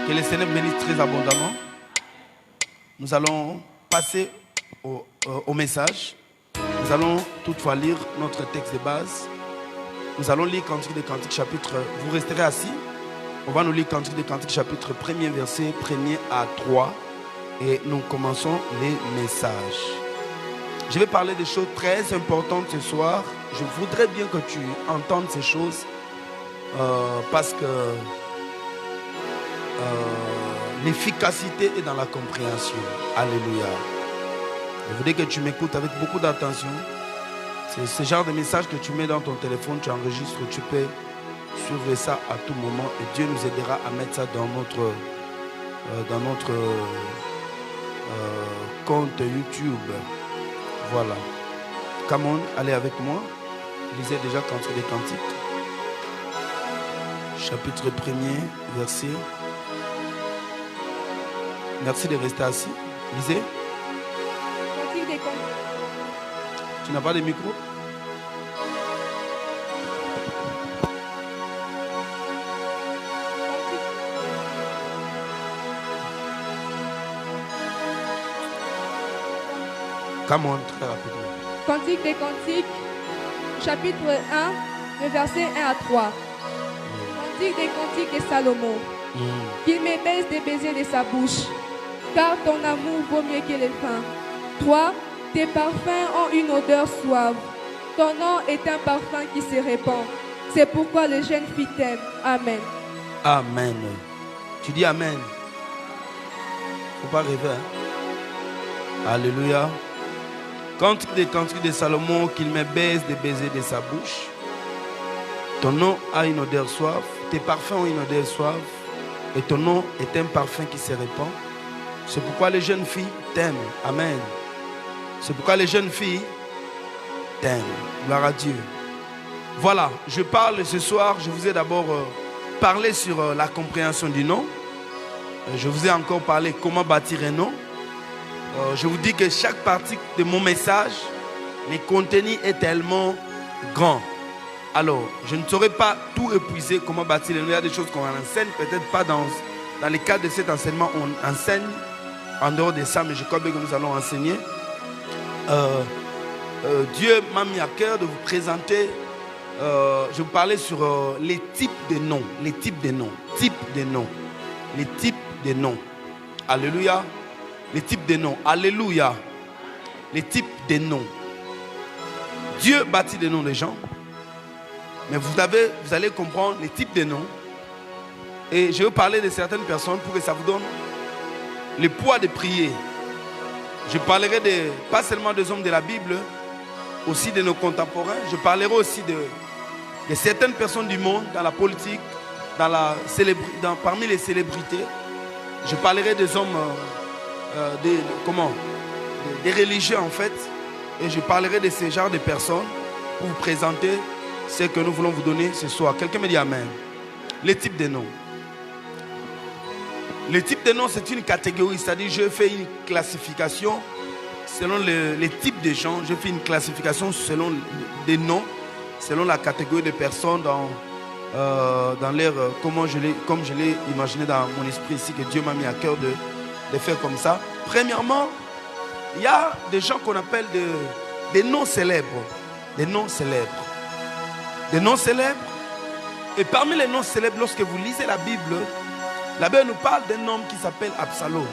Que le Seigneur bénisse très abondamment. Nous allons passer au message. Nous allons toutefois lire notre texte de base. Nous allons lire Cantique des Cantiques chapitre... Vous resterez assis. On va nous lire Cantique des Cantiques chapitre 1er verset 1er à 3. Et nous commençons les messages. Je vais parler des choses très importantes ce soir. Je voudrais bien que tu entendes ces choses. Parce que l'efficacité est dans la compréhension. Alléluia. Je voudrais que tu m'écoutes avec beaucoup d'attention. C'est ce genre de message que tu mets dans ton téléphone, tu enregistres, tu peux suivre ça à tout moment et Dieu nous aidera à mettre ça dans notre compte YouTube. Voilà. Come on, allez avec moi. Lisez déjà Cantique des Cantiques. Chapitre 1er, verset. Merci de rester assis. Lisez. Cantique des Cantiques. Tu n'as pas de micro? Come on, très rapidement. Cantique des Cantiques, chapitre 1, le verset 1 à 3. Cantique des Cantiques de Salomon. Qu'il me baise des baisers de sa bouche, car ton amour vaut mieux que les pains. Toi, tes parfums ont une odeur suave. Ton nom est un parfum qui se répand. C'est pourquoi les jeunes filles t'aiment. Amen. Amen. Tu dis Amen. Faut pas rêver. Hein? Alléluia. Cantique des Cantiques de Salomon, qu'il me baise des baisers de sa bouche. Ton nom a une odeur suave. Tes parfums ont une odeur suave. Et ton nom est un parfum qui se répand. C'est pourquoi les jeunes filles t'aiment. Amen. C'est pourquoi les jeunes filles t'aiment. Gloire à Dieu. Voilà, je parle ce soir. Je vous ai d'abord parlé sur la compréhension du nom. Je vous ai encore parlé comment bâtir un nom. Je vous dis que chaque partie de mon message, le contenu est tellement grand. Alors, je ne saurais pas tout épuiser, comment bâtir le nom. Il y a des choses qu'on enseigne, peut-être pas dans le cadre de cet enseignement, on enseigne en dehors de ça, mais je crois bien que nous allons enseigner. Dieu m'a mis à cœur de vous présenter, je vous parlais sur les types de noms, les types de noms, les types de noms. Alléluia. Les types de noms. Alléluia. Les types de noms. Dieu bâtit des noms des gens. Mais vous allez comprendre les types de noms. Et je vais parler de certaines personnes pour que ça vous donne le poids de prier. Je parlerai pas seulement des hommes de la Bible, aussi de nos contemporains. Je parlerai aussi de certaines personnes du monde, dans la politique, parmi les célébrités. Je parlerai des hommes, des religieux en fait. Et je parlerai de ce genre de personnes pour vous présenter ce que nous voulons vous donner ce soir. Quelqu'un me dit Amen. Les types de noms. Les types de noms, c'est une catégorie. C'est-à-dire, je fais une classification selon les types de gens. Je fais une classification selon des noms, selon la catégorie de personnes dans l'air, comme je l'ai imaginé dans mon esprit ici, que Dieu m'a mis à cœur de faire comme ça. Premièrement, il y a des gens qu'on appelle des noms célèbres. Des noms célèbres. Des noms célèbres. Et parmi les noms célèbres, lorsque vous lisez la Bible nous parle d'un homme qui s'appelle Absalom.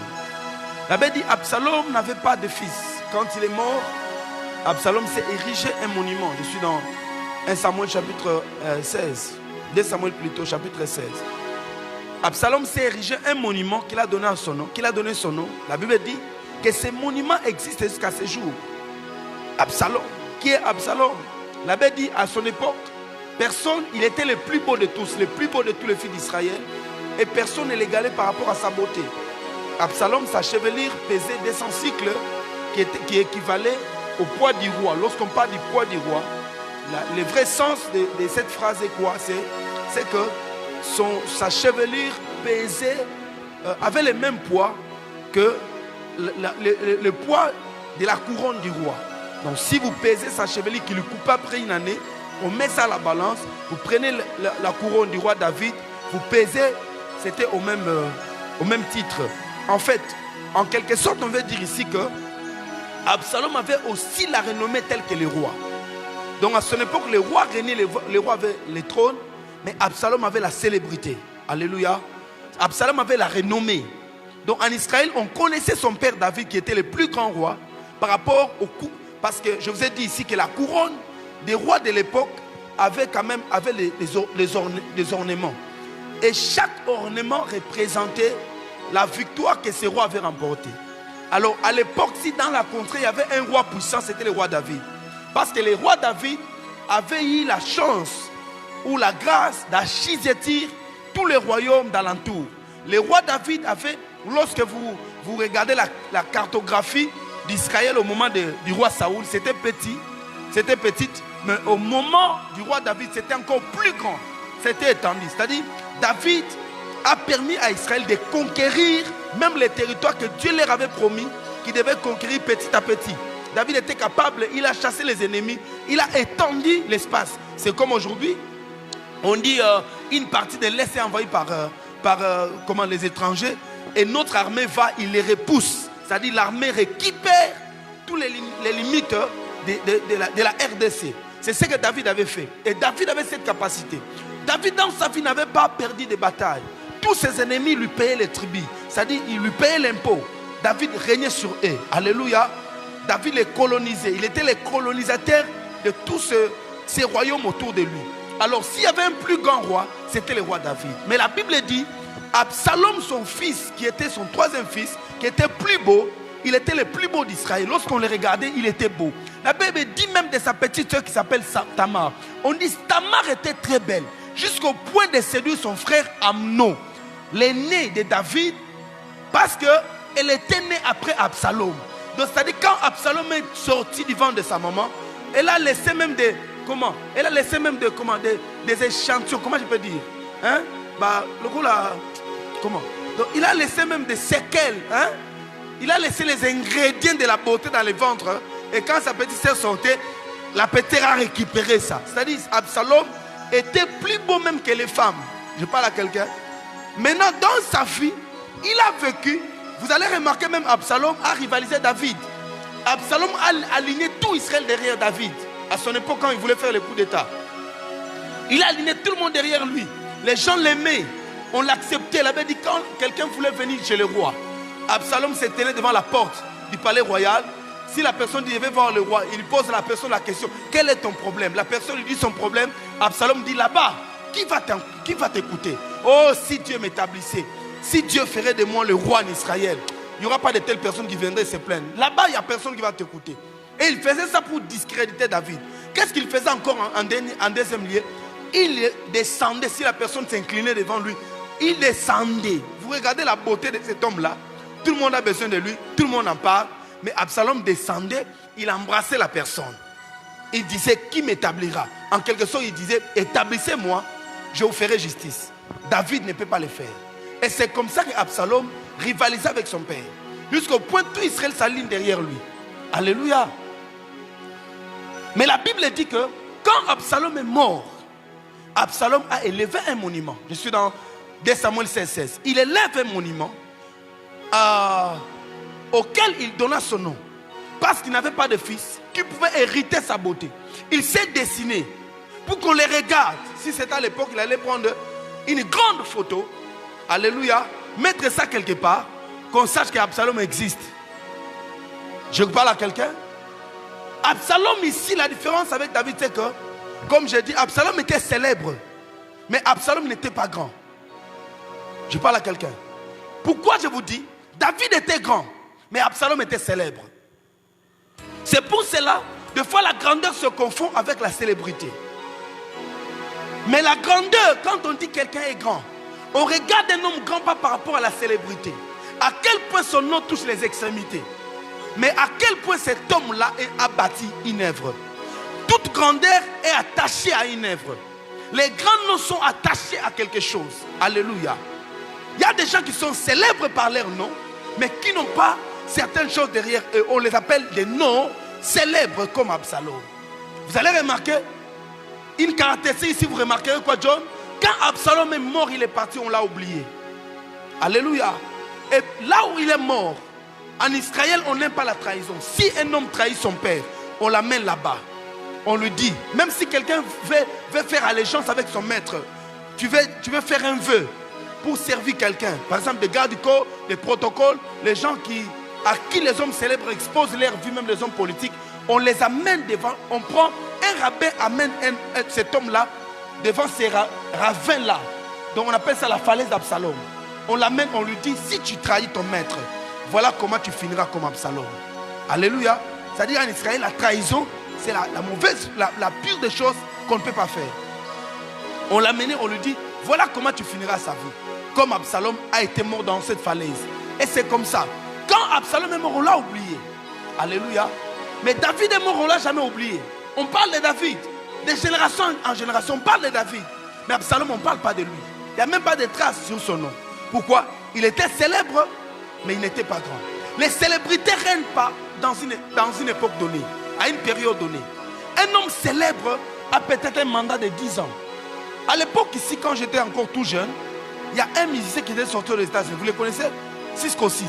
La Bible dit Absalom n'avait pas de fils. Quand il est mort, Absalom s'est érigé un monument. Je suis dans 1 Samuel chapitre 16. 2 Samuel plutôt chapitre 16. Absalom s'est érigé un monument qu'il a donné son nom. La Bible dit que ce monument existe jusqu'à ce jour. Absalom. Qui est Absalom? La Bible dit à son époque, il était le plus beau de tous, le plus beau de tous les fils d'Israël. Et personne ne l'égalait par rapport à sa beauté. Absalom, sa chevelure pesait 200 cycles qui équivalait au poids du roi. Lorsqu'on parle du poids du roi, le vrai sens de cette phrase est quoi? C'est que sa chevelure pesait, avait le même poids que le poids de la couronne du roi. Donc si vous pesez sa chevelure qui lui coupe après une année, on met ça à la balance, vous prenez la couronne du roi David, vous pesez, c'était au même au même titre. En fait, en quelque sorte, on veut dire ici que Absalom avait aussi la renommée telle que les rois. Donc à son époque, les rois régnaient, les rois avaient les trônes, mais Absalom avait la célébrité. Alléluia. Absalom avait la renommée. Donc en Israël, on connaissait son père David qui était le plus grand roi par rapport au coup. Parce que je vous ai dit ici que la couronne des rois de l'époque avait quand même les ornements. Et chaque ornement représentait la victoire que ces rois avaient remportée. Alors à l'époque, si dans la contrée il y avait un roi puissant, c'était le roi David. Parce que le roi David avait eu la chance ou la grâce d'assujettir tous les royaumes d'alentour. Le roi David avait, lorsque vous regardez la cartographie d'Israël au moment du roi Saoul, c'était petit, mais au moment du roi David, c'était encore plus grand. C'était étendu. C'est-à-dire, David a permis à Israël de conquérir même les territoires que Dieu leur avait promis, qu'ils devaient conquérir petit à petit. David était capable, il a chassé les ennemis, il a étendu l'espace. C'est comme aujourd'hui, on dit une partie de l'Est est envahie par les étrangers, et notre armée va, il les repousse. C'est-à-dire l'armée récupère toutes les limites de la RDC. C'est ce que David avait fait. Et David avait cette capacité. David dans sa vie n'avait pas perdu de bataille. Tous ses ennemis lui payaient les tribus. C'est-à-dire il lui payait l'impôt. David régnait sur eux. Alléluia. David les colonisait. Il était le colonisateur de tous ces royaumes autour de lui. Alors s'il y avait un plus grand roi, c'était le roi David. Mais la Bible dit, Absalom, son fils, qui était son troisième fils, qui était plus beau, il était le plus beau d'Israël. Lorsqu'on le regardait, il était beau. La Bible dit même de sa petite soeur qui s'appelle Tamar. On dit Tamar était très belle, jusqu'au point de séduire son frère Amnon, l'aîné de David, parce qu'elle était née après Absalom. Donc c'est-à-dire quand Absalom est sorti du ventre de sa maman, elle a laissé même des échantillons, comment je peux dire, hein? Le coup là, comment? Donc il a laissé même des séquelles, hein? Il a laissé les ingrédients de la beauté dans le ventre, hein? Et quand sa petite sœur sortait, la petite a récupéré ça. C'est-à-dire Absalom était plus beau même que les femmes. Je parle à quelqu'un. Maintenant dans sa vie, il a vécu. Vous allez remarquer même Absalom a rivalisé David. Absalom a aligné tout Israël derrière David. À son époque, quand il voulait faire le coup d'état, il a aligné tout le monde derrière lui. Les gens l'aimaient, on l'acceptait. Il avait dit quand quelqu'un voulait venir chez le roi, Absalom se tenait devant la porte du palais royal. Si la personne dit, je vais voir le roi, il pose à la personne la question, quel est ton problème? La personne lui dit son problème. Absalom dit, là-bas, qui va t'écouter? Oh, si Dieu m'établissait, si Dieu ferait de moi le roi en Israël, il n'y aura pas de telle personne qui viendrait se plaindre. Là-bas, il n'y a personne qui va t'écouter. Et il faisait ça pour discréditer David. Qu'est-ce qu'il faisait encore en deuxième lieu? Il descendait, si la personne s'inclinait devant lui, il descendait. Vous regardez la beauté de cet homme-là. Tout le monde a besoin de lui, tout le monde en parle. Mais Absalom descendait, il embrassait la personne. Il disait, qui m'établira? En quelque sorte, il disait, établissez-moi, je vous ferai justice. David ne peut pas le faire. Et c'est comme ça qu'Absalom rivalisait avec son père. Jusqu'au point que tout Israël s'aligne derrière lui. Alléluia. Mais la Bible dit que quand Absalom est mort, Absalom a élevé un monument. Je suis dans 2 Samuel 16. Il élève un monument auquel il donna son nom. Parce qu'il n'avait pas de fils qui pouvait hériter sa beauté. Il s'est dessiné pour qu'on les regarde. Si c'était à l'époque, il allait prendre une grande photo. Alléluia. Mettre ça quelque part, qu'on sache qu'Absalom existe. Je parle à quelqu'un. Absalom ici, la différence avec David, c'est que, comme j'ai dit, Absalom était célèbre. Mais Absalom n'était pas grand. Je parle à quelqu'un. Pourquoi je vous dis, David était grand, mais Absalom était célèbre. C'est pour cela, des fois la grandeur se confond avec la célébrité. Mais la grandeur, quand on dit quelqu'un est grand, on regarde un homme grand pas par rapport à la célébrité. À quel point son nom touche les extrémités. Mais à quel point cet homme-là a bâti une œuvre. Toute grandeur est attachée à une œuvre. Les grands noms sont attachés à quelque chose. Alléluia. Il y a des gens qui sont célèbres par leur nom, mais qui n'ont pas certaines choses derrière eux. On les appelle des noms célèbres comme Absalom. Vous allez remarquer une caractéristique ici, vous remarquerez quoi, John? Quand Absalom est mort, il est parti, on l'a oublié. Alléluia. Et là où il est mort, en Israël, on n'aime pas la trahison. Si un homme trahit son père, on l'amène là-bas. On lui dit, même si quelqu'un veut faire allégeance avec son maître, tu veux faire un vœu pour servir quelqu'un. Par exemple, des gardes du corps, des protocoles, les gens à qui les hommes célèbres exposent leur vie, même les hommes politiques, on les amène devant, on prend un rabbin, amène cet homme-là devant ces ravins-là. Donc on appelle ça la falaise d'Absalom. On l'amène, on lui dit, si tu trahis ton maître, voilà comment tu finiras comme Absalom. Alléluia. C'est-à-dire en Israël, la trahison, c'est la mauvaise, la pire des choses qu'on ne peut pas faire. On l'a mené, on lui dit, voilà comment tu finiras sa vie. Comme Absalom a été mort dans cette falaise. Et c'est comme ça. Quand Absalom est mort, on l'a oublié. Alléluia. Mais David est mort, on ne l'a jamais oublié. On parle de David. De génération en génération, on parle de David. Mais Absalom, on ne parle pas de lui. Il n'y a même pas de traces sur son nom. Pourquoi? Il était célèbre, mais il n'était pas grand. Les célébrités ne règnent pas dans une époque donnée, à une période donnée. Un homme célèbre a peut-être un mandat de 10 ans. À l'époque ici, quand j'étais encore tout jeune, il y a un musicien qui était sorti aux États-Unis. Vous le connaissez? Cisco 6.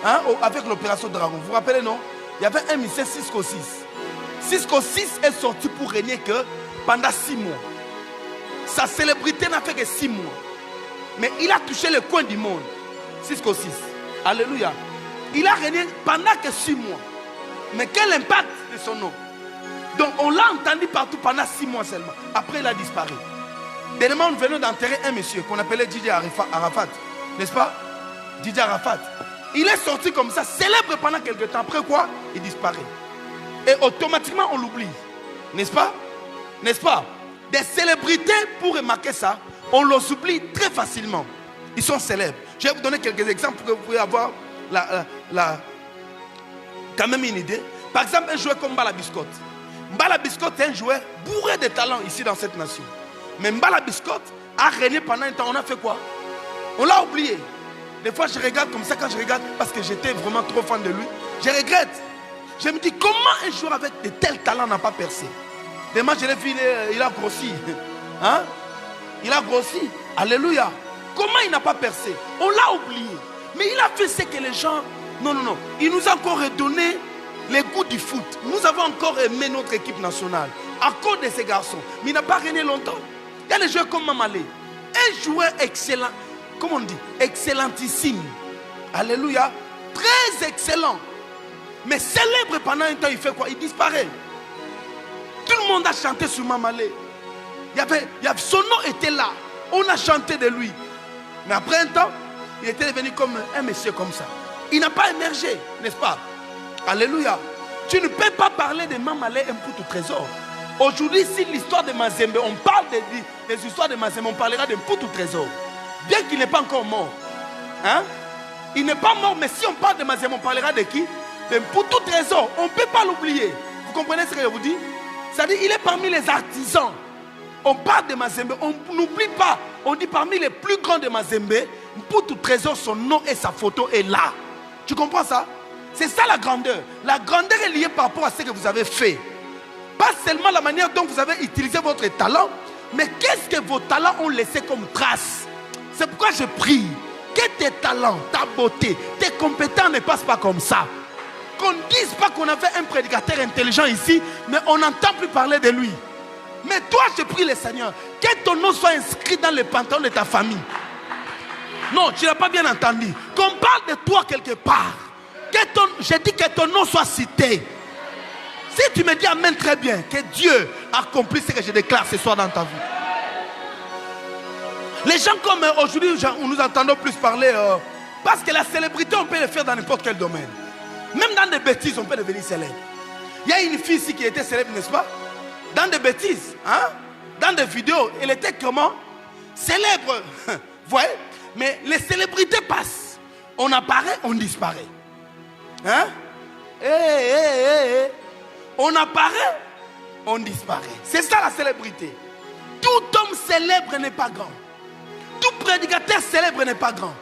Hein? Avec l'opération Dragon. Vous vous rappelez, non? Il y avait un musicien Cisco 6. Cisco 6 est sorti pour régner que pendant 6 mois. Sa célébrité n'a fait que 6 mois. Mais il a touché le coin du monde. Cisco 6. Alléluia. Il a régné pendant que 6 mois. Mais quel impact de son nom? Donc on l'a entendu partout pendant 6 mois seulement. Après il a disparu. Dernièrement, nous venons d'enterrer un monsieur qu'on appelait Didier Arafat. N'est-ce pas? Didier Arafat. Il est sorti comme ça, célèbre pendant quelques temps. Après quoi? Il disparaît. Et automatiquement on l'oublie. N'est-ce pas? N'est-ce pas? Des célébrités, pour remarquer ça, on les oublie très facilement. Ils sont célèbres. Je vais vous donner quelques exemples pour que vous puissiez avoir quand même une idée. Par exemple, un joueur comme Mbala Biscotte. Mbala Biscotte est un joueur bourré de talent ici dans cette nation. Mais Mbala Biscotte a régné pendant un temps. On a fait quoi? On l'a oublié. Des fois, je regarde comme ça quand je regarde parce que j'étais vraiment trop fan de lui. Je regrette. Je me dis, comment un joueur avec de tels talents n'a pas percé? Demain, je l'ai vu, il a grossi. Hein? Il a grossi. Alléluia. Comment il n'a pas percé? On l'a oublié. Mais il a fait ce que les gens... Non. Il nous a encore redonné les goûts du foot. Nous avons encore aimé notre équipe nationale à cause de ces garçons. Mais il n'a pas régné longtemps. Il y a des joueurs comme Mamalé. Un joueur excellent. Comment on dit? Excellentissime. Alléluia. Très excellent. Mais célèbre pendant un temps, il fait quoi? Il disparaît. Tout le monde a chanté sur Mamalé. Son nom était là. On a chanté de lui. Mais après un temps, il était devenu comme un monsieur comme ça. Il n'a pas émergé, n'est-ce pas? Alléluia. Tu ne peux pas parler de Mamalé un pour tout trésor. Aujourd'hui, si l'histoire de Mazembe, on parle des histoires de Mazembe, on parlera d'un pour tout trésor. Bien qu'il n'est pas encore mort. Hein? Il n'est pas mort, mais si on parle de Mazembe, on parlera de qui? D'un pour tout trésor. On ne peut pas l'oublier. Vous comprenez ce que je vous dis? C'est-à-dire, il est parmi les artisans. On parle de Mazembe, on n'oublie pas. On dit parmi les plus grands de Mazembe, pour tout trésor, son nom et sa photo est là. Tu comprends ça? C'est ça la grandeur. La grandeur est liée par rapport à ce que vous avez fait. Pas seulement la manière dont vous avez utilisé votre talent, mais qu'est-ce que vos talents ont laissé comme trace. C'est pourquoi je prie que tes talents, ta beauté, tes compétences ne passent pas comme ça. Qu'on ne dise pas qu'on avait un prédicateur intelligent ici, mais on n'entend plus parler de lui. Mais toi, je prie le Seigneur, que ton nom soit inscrit dans le pantalon de ta famille. Non, tu n'as pas bien entendu. Qu'on parle de toi quelque part. Je dis que ton nom soit cité. Si tu me dis amen, très bien. Que Dieu accomplisse ce que je déclare ce soir dans ta vie. Les gens comme aujourd'hui, nous entendons plus parler. Parce que la célébrité, on peut le faire dans n'importe quel domaine. Même dans des bêtises, on peut devenir célèbre. Il y a une fille ici qui était célèbre, n'est-ce pas? Dans des bêtises, hein? Dans des vidéos, elle était comment? Célèbre. Vous voyez? Mais les célébrités passent. On apparaît, on disparaît. Hein? On apparaît, on disparaît. C'est ça la célébrité. Tout homme célèbre n'est pas grand. Tout prédicateur célèbre n'est pas grand.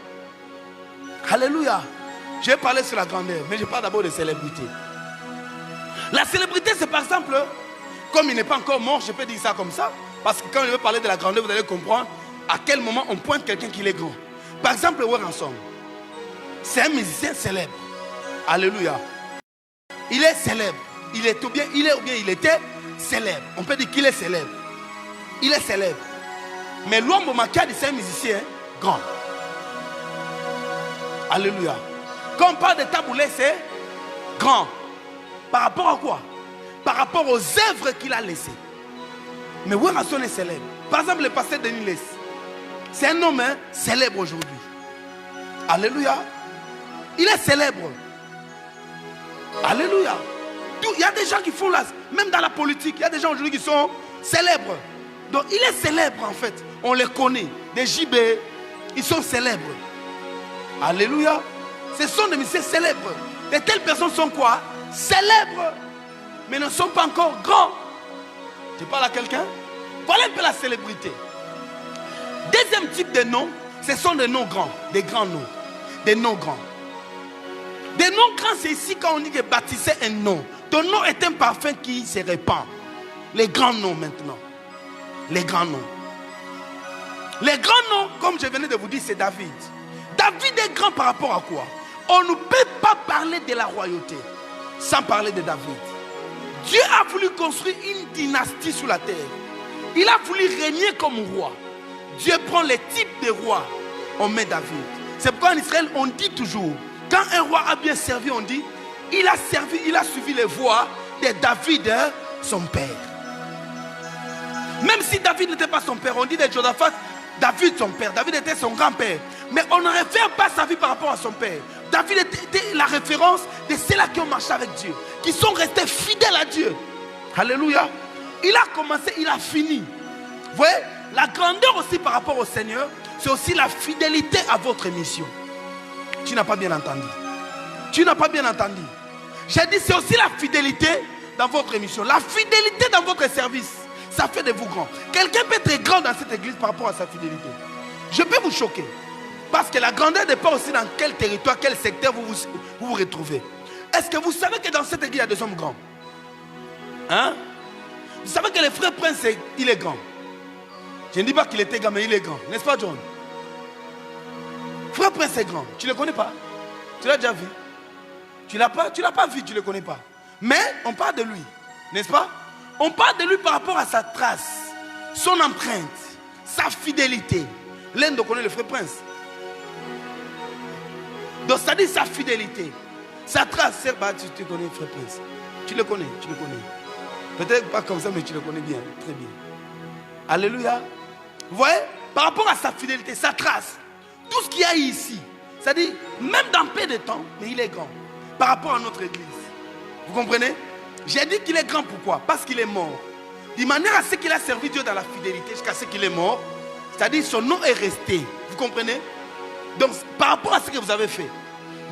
Alléluia. Je vais parler sur la grandeur, mais je parle d'abord de célébrité. La célébrité, c'est par exemple, comme il n'est pas encore mort, je peux dire ça comme ça, parce que quand je vais parler de la grandeur, vous allez comprendre à quel moment on pointe quelqu'un qui est grand. Par exemple, Warren Song. C'est un musicien célèbre. Alléluia. Il est célèbre. Il est ou bien il était célèbre. On peut dire qu'il est célèbre. Il est célèbre. Mais Luambo Makiadi, c'est un musicien grand. Alléluia. Quand on parle de Taboulé, c'est grand. Par rapport à quoi? Par rapport aux œuvres qu'il a laissées. Mais Werason est célèbre. Par exemple, le pasteur Denis Les. C'est un homme célèbre aujourd'hui. Alléluia. Il est célèbre. Alléluia. Il y a des gens qui font là, même dans la politique, il y a des gens aujourd'hui qui sont célèbres. Donc il est célèbre en fait. On les connaît. Des JB, ils sont célèbres. Alléluia. Ce sont des musiciens célèbres. De telles personnes sont quoi? Célèbres. Mais ne sont pas encore grands. Tu parles à quelqu'un? Voilà un peu la célébrité. Deuxième type de noms, ce sont des noms grands. Des grands noms. Des noms grands. Des noms grands, c'est ici quand on dit que baptiser un nom. Ton nom est un parfum qui se répand. Les grands noms maintenant. Les grands noms. Les grands noms, comme je venais de vous dire, c'est David. David est grand par rapport à quoi? On ne peut pas parler de la royauté sans parler de David. Dieu a voulu construire une dynastie sur la terre. Il a voulu régner comme roi. Dieu prend les types de rois, on met David. C'est pourquoi en Israël, on dit toujours, quand un roi a bien servi, on dit, il a suivi les voies de David, son père. Même si David n'était pas son père, on dit de Josaphat, David son père, David était son grand-père. Mais on ne réfère pas sa vie par rapport à son père. David était la référence de ceux-là qui ont marché avec Dieu, qui sont restés fidèles à Dieu. Alléluia. Il a commencé, il a fini. Vous voyez, la grandeur aussi par rapport au Seigneur, c'est aussi la fidélité à votre mission. Tu n'as pas bien entendu. Tu n'as pas bien entendu. J'ai dit, c'est aussi la fidélité dans votre mission. La fidélité dans votre service, ça fait de vous grands. Quelqu'un peut être grand dans cette église par rapport à sa fidélité. Je peux vous choquer. Parce que la grandeur dépend aussi dans quel territoire, quel secteur vous vous retrouvez. Est-ce que vous savez que dans cette église, il y a des hommes grands? Hein? Vous savez que le frère Prince, il est grand. Je ne dis pas qu'il était grand, mais il est grand. N'est-ce pas, John? Frère Prince est grand. Tu ne le connais pas? Tu l'as déjà vu? Tu l'as pas vu, tu ne le connais pas. Mais on parle de lui. N'est-ce pas? On parle de lui par rapport à sa trace, son empreinte, sa fidélité. L'Inde connaît le frère Prince. Donc ça dit sa fidélité. Sa trace, bah, tu connais le frère Prince. Tu le connais, tu le connais. Peut-être pas comme ça, mais tu le connais bien, très bien. Alléluia. Vous voyez, par rapport à sa fidélité, sa trace, tout ce qu'il y a ici, c'est-à-dire, même dans peu de temps, mais il est grand. Par rapport à notre église. Vous comprenez? J'ai dit qu'il est grand, pourquoi? Parce qu'il est mort. De manière à ce qu'il a servi Dieu dans la fidélité jusqu'à ce qu'il est mort. C'est-à-dire, son nom est resté. Vous comprenez? Donc, par rapport à ce que vous avez fait,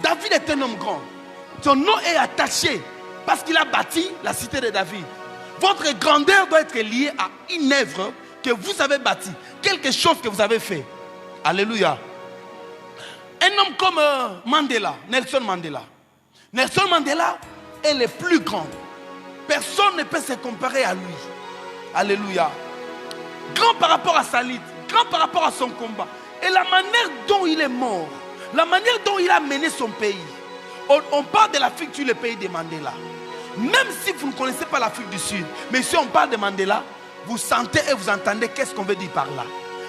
David est un homme grand. Son nom est attaché parce qu'il a bâti la cité de David. Votre grandeur doit être liée à une œuvre que vous avez bâtie. Quelque chose que vous avez fait. Alléluia. Un homme comme Mandela, Nelson Mandela. Nelson Mandela est le plus grand. Personne ne peut se comparer à lui. Alléluia. Grand par rapport à sa lutte, grand par rapport à son combat. Et la manière dont il est mort, la manière dont il a mené son pays. On parle de l'Afrique sur le pays de Mandela. Même si vous ne connaissez pas l'Afrique du Sud, mais si on parle de Mandela, vous sentez et vous entendez qu'est-ce qu'on veut dire par là.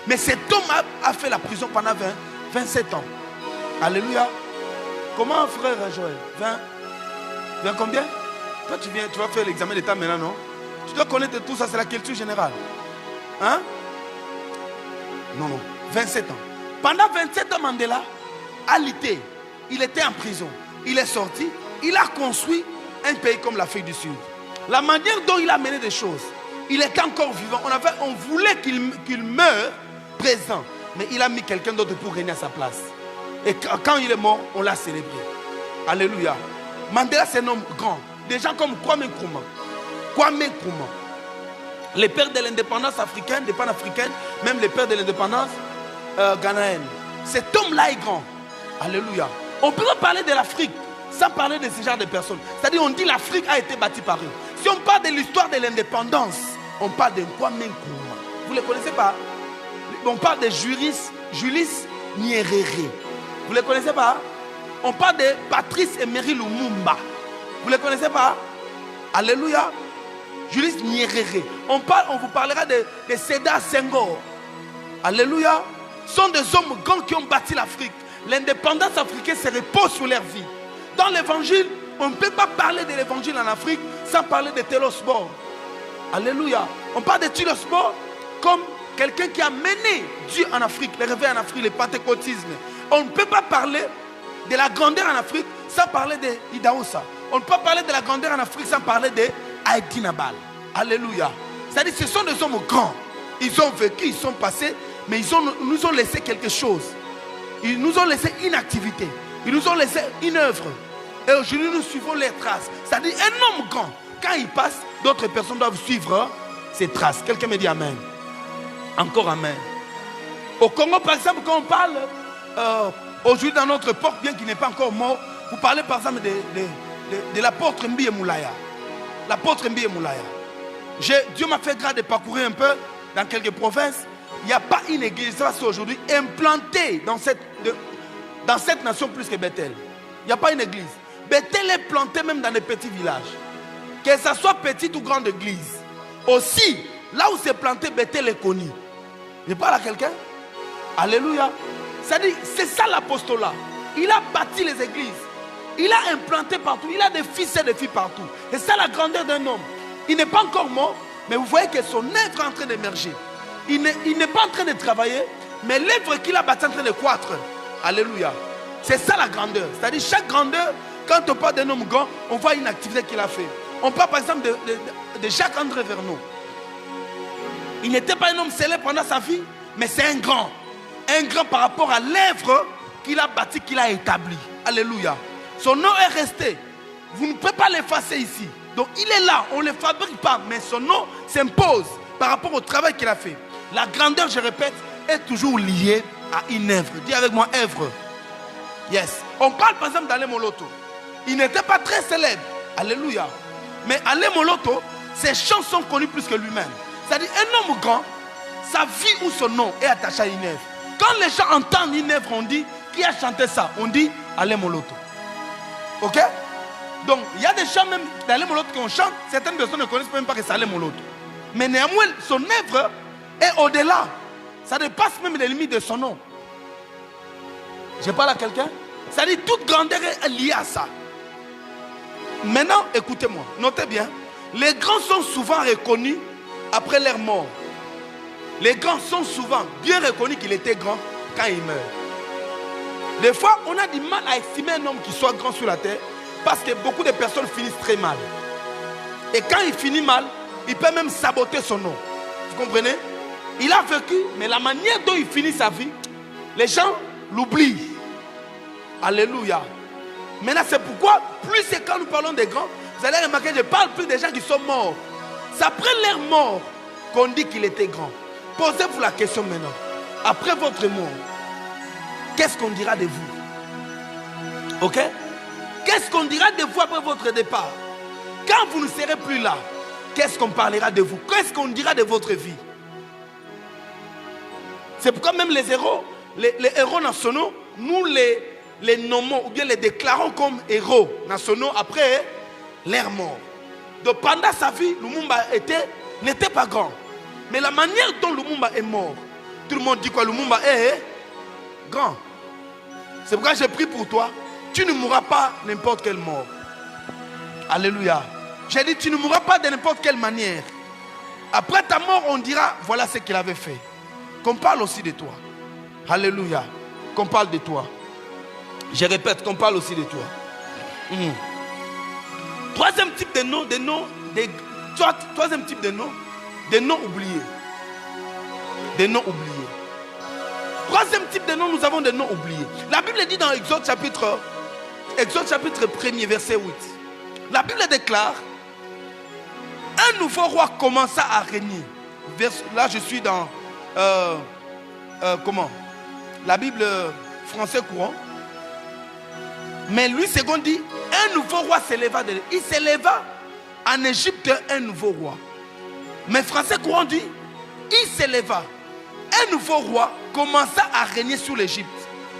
Mais cet homme a fait la prison pendant 27 ans. Alléluia. Comment, frère Joël? 20 combien? Toi, tu vas faire l'examen d'état maintenant, non? Tu dois connaître tout ça, c'est la culture générale. Hein? Non, 27 ans. Pendant 27 ans, Mandela a lutté. Il était en prison. Il est sorti. Il a construit un pays comme l'Afrique du Sud. La manière dont il a mené des choses, il était encore vivant. On voulait qu'il meure présent. Mais il a mis quelqu'un d'autre pour régner à sa place. Et quand il est mort, on l'a célébré. Alléluia. Mandela, c'est un homme grand. Des gens comme Kwame Nkrumah. Kwame Nkrumah. Les pères de l'indépendance africaine, des panafricaines, même les pères de l'indépendance ghanéenne. Cet homme-là est grand. Alléluia. On peut parler de l'Afrique sans parler de ce genre de personnes. C'est-à-dire, on dit l'Afrique a été bâtie par eux. Si on parle de l'histoire de l'indépendance, on parle de Kwame Nkrumah. Vous ne les connaissez pas? On parle de Julius Nyerere. Vous ne les connaissez pas? On parle de Patrice Emery Lumumba. Vous ne les connaissez pas? Alléluia. Julius Nyerere. On vous parlera de Sédar Senghor. Alléluia. Ce sont des hommes grands qui ont bâti l'Afrique. L'indépendance africaine se repose sur leur vie. Dans l'évangile, on ne peut pas parler de l'évangile en Afrique sans parler de Télosphore. Alléluia. On parle de Télosphore comme quelqu'un qui a mené Dieu en Afrique, le réveil en Afrique, le pentecôtisme. On ne peut pas parler de la grandeur en Afrique sans parler de Idaosa. On ne peut pas parler de la grandeur en Afrique sans parler de Haïti Nabal. Alléluia. C'est-à-dire que ce sont des hommes grands. Ils ont vécu, ils sont passés, mais ils nous ont laissé quelque chose. Ils nous ont laissé une activité. Ils nous ont laissé une œuvre. Et aujourd'hui, nous suivons les traces. C'est-à-dire un homme grand. Quand il passe, d'autres personnes doivent suivre ses traces. Quelqu'un me dit Amen. Encore Amen. Au Congo, par exemple, quand on parle, aujourd'hui dans notre porte, bien qu'il n'est pas encore mort, vous parlez par exemple de l'apôtre Mbiye Moulaya. L'apôtre Mbiye Moulaya. Dieu m'a fait grâce de parcourir un peu dans quelques provinces. Il n'y a pas une église aujourd'hui implantée dans cette nation plus que Bethel. Il n'y a pas une église. Bethel est planté même dans des petits villages. Que ce soit petite ou grande église. Aussi, là où c'est planté, Bethel est connu. Je parle à quelqu'un? Alléluia. C'est-à-dire, c'est ça l'apostolat. Il a bâti les églises. Il a implanté partout. Il a des fils et des filles partout. Et c'est ça la grandeur d'un homme. Il n'est pas encore mort, mais vous voyez que son œuvre est en train d'émerger. Il n'est pas en train de travailler, mais l'œuvre qu'il a bâtie est en train de croître. Alléluia. C'est ça la grandeur. C'est-à-dire, chaque grandeur, quand on parle d'un homme grand, on voit une activité qu'il a fait. On parle par exemple de Jacques-André Vernon. Il n'était pas un homme célèbre pendant sa vie, mais c'est un grand. Un grand par rapport à l'œuvre qu'il a bâtie, qu'il a établie. Alléluia. Son nom est resté. Vous ne pouvez pas l'effacer ici. Donc il est là, on ne le fabrique pas, mais son nom s'impose par rapport au travail qu'il a fait. La grandeur, je répète, est toujours liée à une œuvre. Dis avec moi, œuvre. Yes. On parle par exemple d'Alain Moloto. Il n'était pas très célèbre. Alléluia. Mais Alain Moloto, ses chants sont connus plus que lui-même. C'est-à-dire un homme grand, sa vie ou son nom est attaché à une œuvre. Quand les gens entendent une œuvre, on dit, qui a chanté ça? On dit Alain Moloto. Ok? Donc, il y a des chants même d'Alain Moloto qu'on chante, certaines personnes ne connaissent même pas que c'est Alain Moloto. Mais néanmoins, son œuvre est au-delà. Ça dépasse même les limites de son nom. Je parle à quelqu'un? C'est-à-dire toute grandeur est liée à ça. Maintenant, écoutez-moi, notez bien. Les grands sont souvent reconnus après leur mort. Les grands sont souvent bien reconnus qu'il était grand quand il meurt. Des fois, on a du mal à estimer un homme qui soit grand sur la terre parce que beaucoup de personnes finissent très mal. Et quand il finit mal, il peut même saboter son nom. Vous comprenez? Il a vécu, mais la manière dont il finit sa vie, les gens l'oublient. Alléluia. Maintenant, c'est pourquoi, plus c'est quand nous parlons des grands, vous allez remarquer que je parle plus des gens qui sont morts. C'est après leur mort qu'on dit qu'il était grand. Posez-vous la question maintenant. Après votre mort, qu'est-ce qu'on dira de vous? Ok? Qu'est-ce qu'on dira de vous après votre départ? Quand vous ne serez plus là, qu'est-ce qu'on parlera de vous? Qu'est-ce qu'on dira de votre vie? C'est pourquoi même les héros, les héros nationaux, nous les nommons ou bien les déclarons comme héros nationaux après leur mort. Donc pendant sa vie, Lumumba n'était pas grand. Mais la manière dont Lumumba est mort, tout le monde dit quoi? Lumumba est grand. C'est pourquoi j'ai pris pour toi. Tu ne mourras pas n'importe quelle mort. Alléluia. J'ai dit, tu ne mourras pas de n'importe quelle manière. Après ta mort, on dira, voilà ce qu'il avait fait. Qu'on parle aussi de toi. Alléluia. Qu'on parle de toi. Je répète, qu'on parle aussi de toi. Troisième type de nom, troisième type de nom, des noms oubliés. Des noms oubliés. Troisième type de nom, nous avons des noms oubliés. La Bible dit dans Exode chapitre 1er, verset 8. La Bible déclare, un nouveau roi commença à régner. Là, je suis dans la Bible français courant. Mais lui, second dit, un nouveau roi s'éleva. Il s'éleva en Égypte, un nouveau roi. Mais français courant dit, il s'éleva. Un nouveau roi commença à régner sur l'Égypte.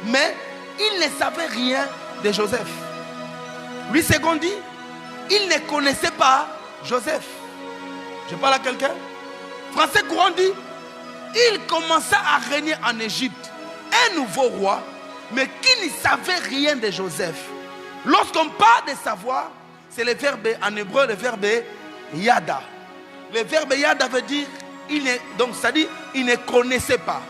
Mais il ne savait rien de Joseph. Louis II dit, il ne connaissait pas Joseph. Je parle à quelqu'un. Français courant dit, il commença à régner en Égypte un nouveau roi, mais qui ne savait rien de Joseph. Lorsqu'on parle de savoir, c'est le verbe en hébreu, le verbe yada. Le verbe yada veut dire, donc ça dit, il ne connaissait pas.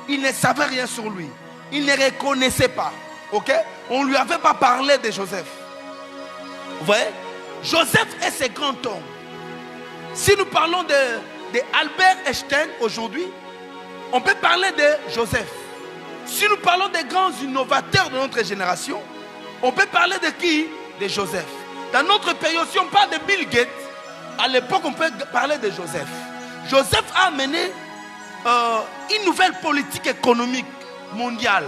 Il ne savait rien sur lui. Il ne reconnaissait pas. Ok? On ne lui avait pas parlé de Joseph. Vous voyez? Joseph est ce grand homme. Si nous parlons de Albert Einstein aujourd'hui, on peut parler de Joseph. Si nous parlons des grands innovateurs de notre génération, on peut parler de qui? De Joseph. Dans notre période, si on parle de Bill Gates, à l'époque, on peut parler de Joseph. Joseph a amené une nouvelle politique économique mondiale.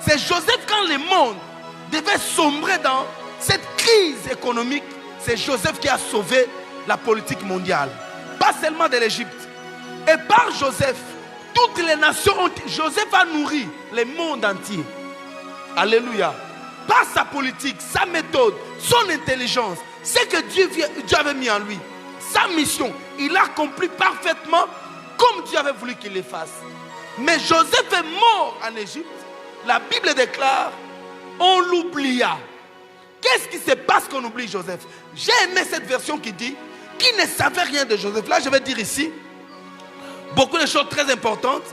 C'est Joseph, quand le monde devait sombrer dans cette crise économique, c'est Joseph qui a sauvé la politique mondiale. Pas seulement de l'Égypte. Et par Joseph, toutes les nations ont... Joseph a nourri le monde entier. Alléluia. Par sa politique, sa méthode, son intelligence, ce que Dieu avait mis en lui, sa mission, il a accompli parfaitement comme Dieu avait voulu qu'il le fasse. Mais Joseph est mort en Égypte. La Bible déclare, on l'oublia. Qu'est-ce qui se passe quand on oublie Joseph? J'ai aimé cette version qui dit, qui ne savait rien de Joseph. Là, je vais dire ici, beaucoup de choses très importantes.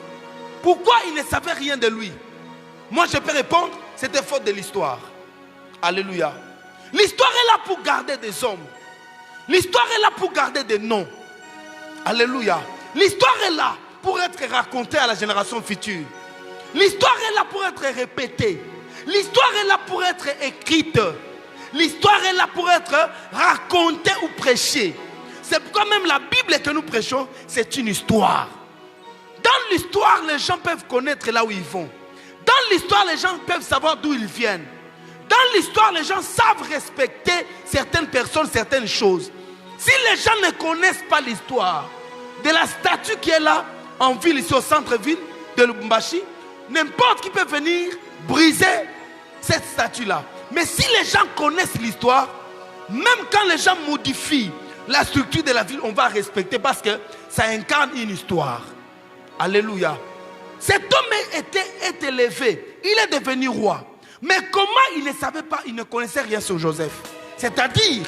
Pourquoi il ne savait rien de lui? Moi, je peux répondre, c'était faute de l'histoire. Alléluia. L'histoire est là pour garder des hommes. L'histoire est là pour garder des noms. Alléluia. L'histoire est là pour être racontée à la génération future. L'histoire est là pour être répétée. L'histoire est là pour être écrite. L'histoire est là pour être racontée ou prêchée. C'est pourquoi même la Bible que nous prêchons, c'est une histoire. Dans l'histoire, les gens peuvent connaître là où ils vont. Dans l'histoire, les gens peuvent savoir d'où ils viennent. Dans l'histoire, les gens savent respecter certaines personnes, certaines choses. Si les gens ne connaissent pas l'histoire de la statue qui est là, en ville, ici au centre-ville de Lubumbashi, n'importe qui peut venir briser cette statue-là. Mais si les gens connaissent l'histoire, même quand les gens modifient la structure de la ville, on va respecter parce que ça incarne une histoire. Alléluia. Cet homme est élevé, il est devenu roi. Mais comment il ne savait pas, il ne connaissait rien sur Joseph? C'est-à-dire,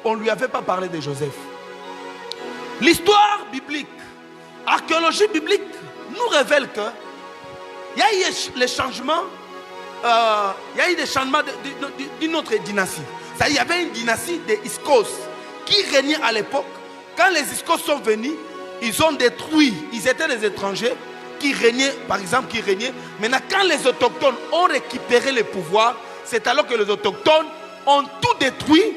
on ne lui avait pas parlé de Joseph. L'histoire biblique, l'archéologie biblique nous révèle que il y a eu les changements, il y a eu des changements d'une autre dynastie. Il y avait une dynastie des Iskos qui régnait à l'époque. Quand les Iskos sont venus, ils ont détruit, ils étaient des étrangers qui régnaient, par exemple, qui régnaient. Maintenant, quand les autochtones ont récupéré le pouvoir, c'est alors que les autochtones ont tout détruit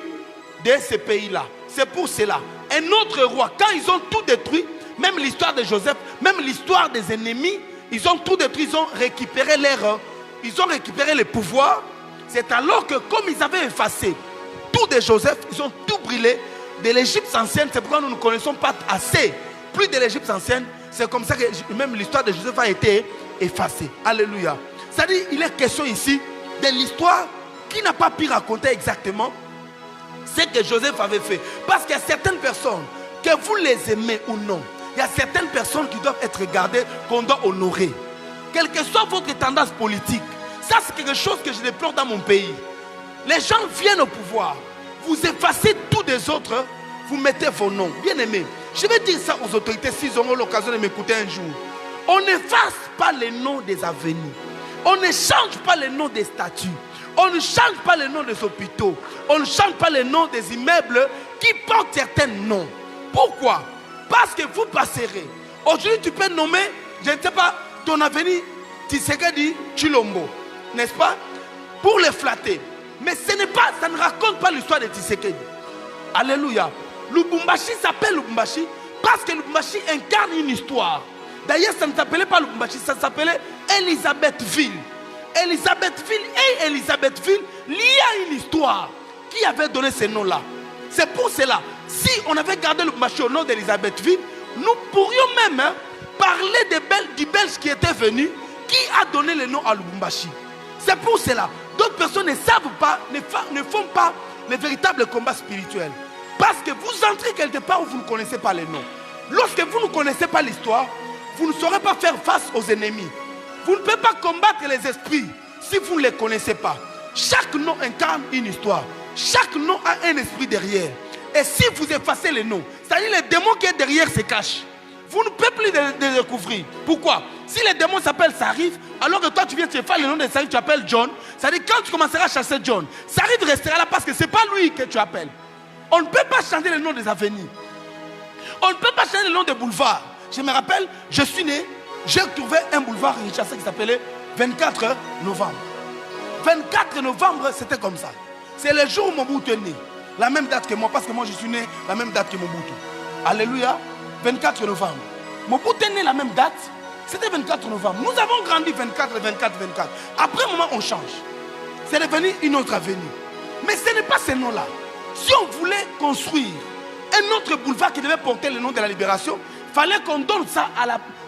de ces pays-là. C'est pour cela. Un autre roi, quand ils ont tout détruit, même l'histoire de Joseph, même l'histoire des ennemis, ils ont tout détruit, ils ont récupéré le pouvoir. C'est alors que, comme ils avaient effacé tout de Joseph, ils ont tout brûlé de l'Égypte ancienne. C'est pourquoi nous ne connaissons pas assez plus de l'Égypte ancienne. C'est comme ça que même l'histoire de Joseph a été effacée. Alléluia. C'est-à-dire, il est question ici de l'histoire qui n'a pas pu raconter exactement ce que Joseph avait fait. Parce qu'il y a certaines personnes, que vous les aimez ou non, il y a certaines personnes qui doivent être gardées, qu'on doit honorer. Quelle que soit votre tendance politique, ça c'est quelque chose que je déplore dans mon pays. Les gens viennent au pouvoir, vous effacez tous les autres, vous mettez vos noms. Bien aimés, je vais dire ça aux autorités s'ils auront l'occasion de m'écouter un jour. On n'efface pas les noms des avenues. On ne change pas les noms des statues. On ne change pas les noms des hôpitaux. On ne change pas les noms des immeubles qui portent certains noms. Pourquoi? Parce que vous passerez. Aujourd'hui, tu peux nommer, je ne sais pas, ton avenue Tshisekedi Tshilombo. N'est-ce pas? Pour le flatter. Mais ça ne raconte pas l'histoire de Tshisekedi. Alléluia. Lubumbashi s'appelle Lubumbashi parce que Lubumbashi incarne une histoire. D'ailleurs, ça ne s'appelait pas Lubumbashi, ça s'appelait Elisabethville. Elisabethville et Elisabethville liées à une histoire qui avait donné ce nom-là. C'est pour cela, si on avait gardé Lubumbashi au nom d'Elisabethville, nous pourrions même parler du Belge qui était venu, qui a donné le nom à Lubumbashi. C'est pour cela. D'autres personnes ne savent pas, ne font pas les véritables combats spirituels. Parce que vous entrez quelque part où vous ne connaissez pas les noms. Lorsque vous ne connaissez pas l'histoire, vous ne saurez pas faire face aux ennemis. Vous ne pouvez pas combattre les esprits si vous ne les connaissez pas. Chaque nom incarne une histoire. Chaque nom a un esprit derrière. Et si vous effacez les noms, c'est-à-dire les démons qui sont derrière se cachent. Vous ne pouvez plus les découvrir. Pourquoi? Si les démons s'appellent Sarif, alors que toi tu viens, tu faire le nom de Sarif, tu appelles John. C'est-à-dire quand tu commenceras à chasser John, Sarif restera là parce que ce n'est pas lui que tu appelles. On ne peut pas changer le nom des avenirs. On ne peut pas changer le nom des boulevards. Je me rappelle, je suis né, j'ai trouvé un boulevard Richardson qui s'appelait 24 novembre. 24 novembre, c'était comme ça. C'est le jour où Mobutu est né. La même date que moi, parce que moi je suis né la même date que Mobutu. Alléluia. 24 novembre. Mobutu est né la même date. C'était 24 novembre. Nous avons grandi 24. Après un moment, on change. C'est devenu une autre avenue. Mais ce n'est pas ce nom-là. Si on voulait construire un autre boulevard qui devait porter le nom de la libération, il fallait qu'on donne ça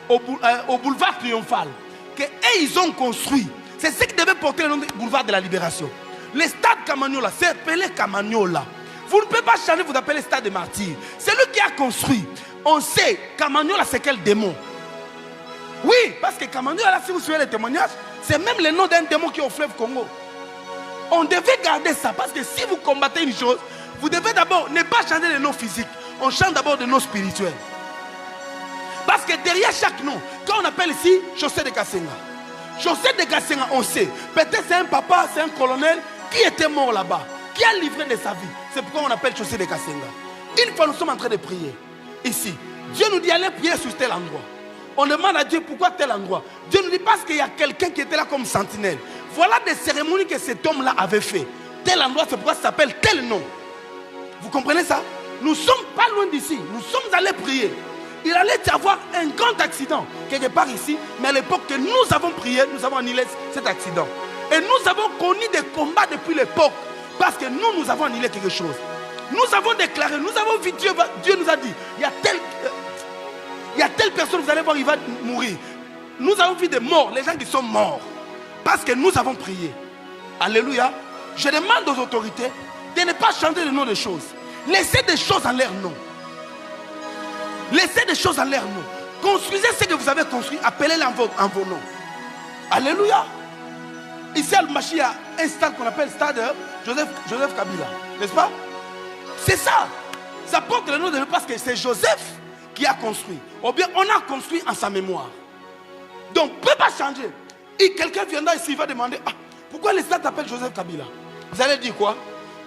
au boulevard triomphal. Que ils ont construit. C'est ce qui devait porter le nom du boulevard de la libération. Le stade Camagnola, c'est appelé Camagnola. Vous ne pouvez pas changer, vous appelez stade des martyrs. C'est lui qui a construit. On sait, Camagnola, c'est quel démon? Oui, parce que Camagnola, si vous suivez les témoignages, c'est même le nom d'un démon qui est au fleuve Congo. On devait garder ça, parce que si vous combattez une chose, vous devez d'abord ne pas changer le nom physique. On change d'abord le nom spirituel. Parce que derrière chaque nom, quand on appelle ici José de Kassenga, José de Kassenga, on sait, peut-être c'est un papa, c'est un colonel qui était mort là-bas, qui a livré de sa vie. C'est pourquoi on appelle José de Kassenga. Une fois nous sommes en train de prier, ici, Dieu nous dit allez prier sur tel endroit. On demande à Dieu pourquoi tel endroit. Dieu nous dit parce qu'il y a quelqu'un qui était là comme sentinelle. Voilà des cérémonies que cet homme-là avait fait. Tel endroit, c'est pourquoi ça s'appelle tel nom. Vous comprenez ça? Nous ne sommes pas loin d'ici. Nous sommes allés prier. Il allait y avoir un grand accident quelque part ici. Mais à l'époque que nous avons prié, nous avons annulé cet accident. Et nous avons connu des combats depuis l'époque. Parce que nous avons annulé quelque chose. Nous avons déclaré, nous avons vu Dieu nous a dit, il y a telle personne, vous allez voir, il va mourir. Nous avons vu des morts, les gens qui sont morts. Parce que nous avons prié. Alléluia. Je demande aux autorités de ne pas changer le nom des choses. Laissez des choses en leur nom. Laissez des choses en leur nom. Construisez ce que vous avez construit. Appelez-les en vos noms. Alléluia. Ici à Al-Machi, il y a un stade qu'on appelle stade Joseph Kabila. N'est-ce pas? C'est ça. Ça porte le nom de Dieu parce que c'est Joseph qui a construit. Ou bien on a construit en sa mémoire. Donc, on ne peut pas changer. Et quelqu'un viendra ici, il va demander pourquoi le stade s'appelle Joseph Kabila? Vous allez dire quoi?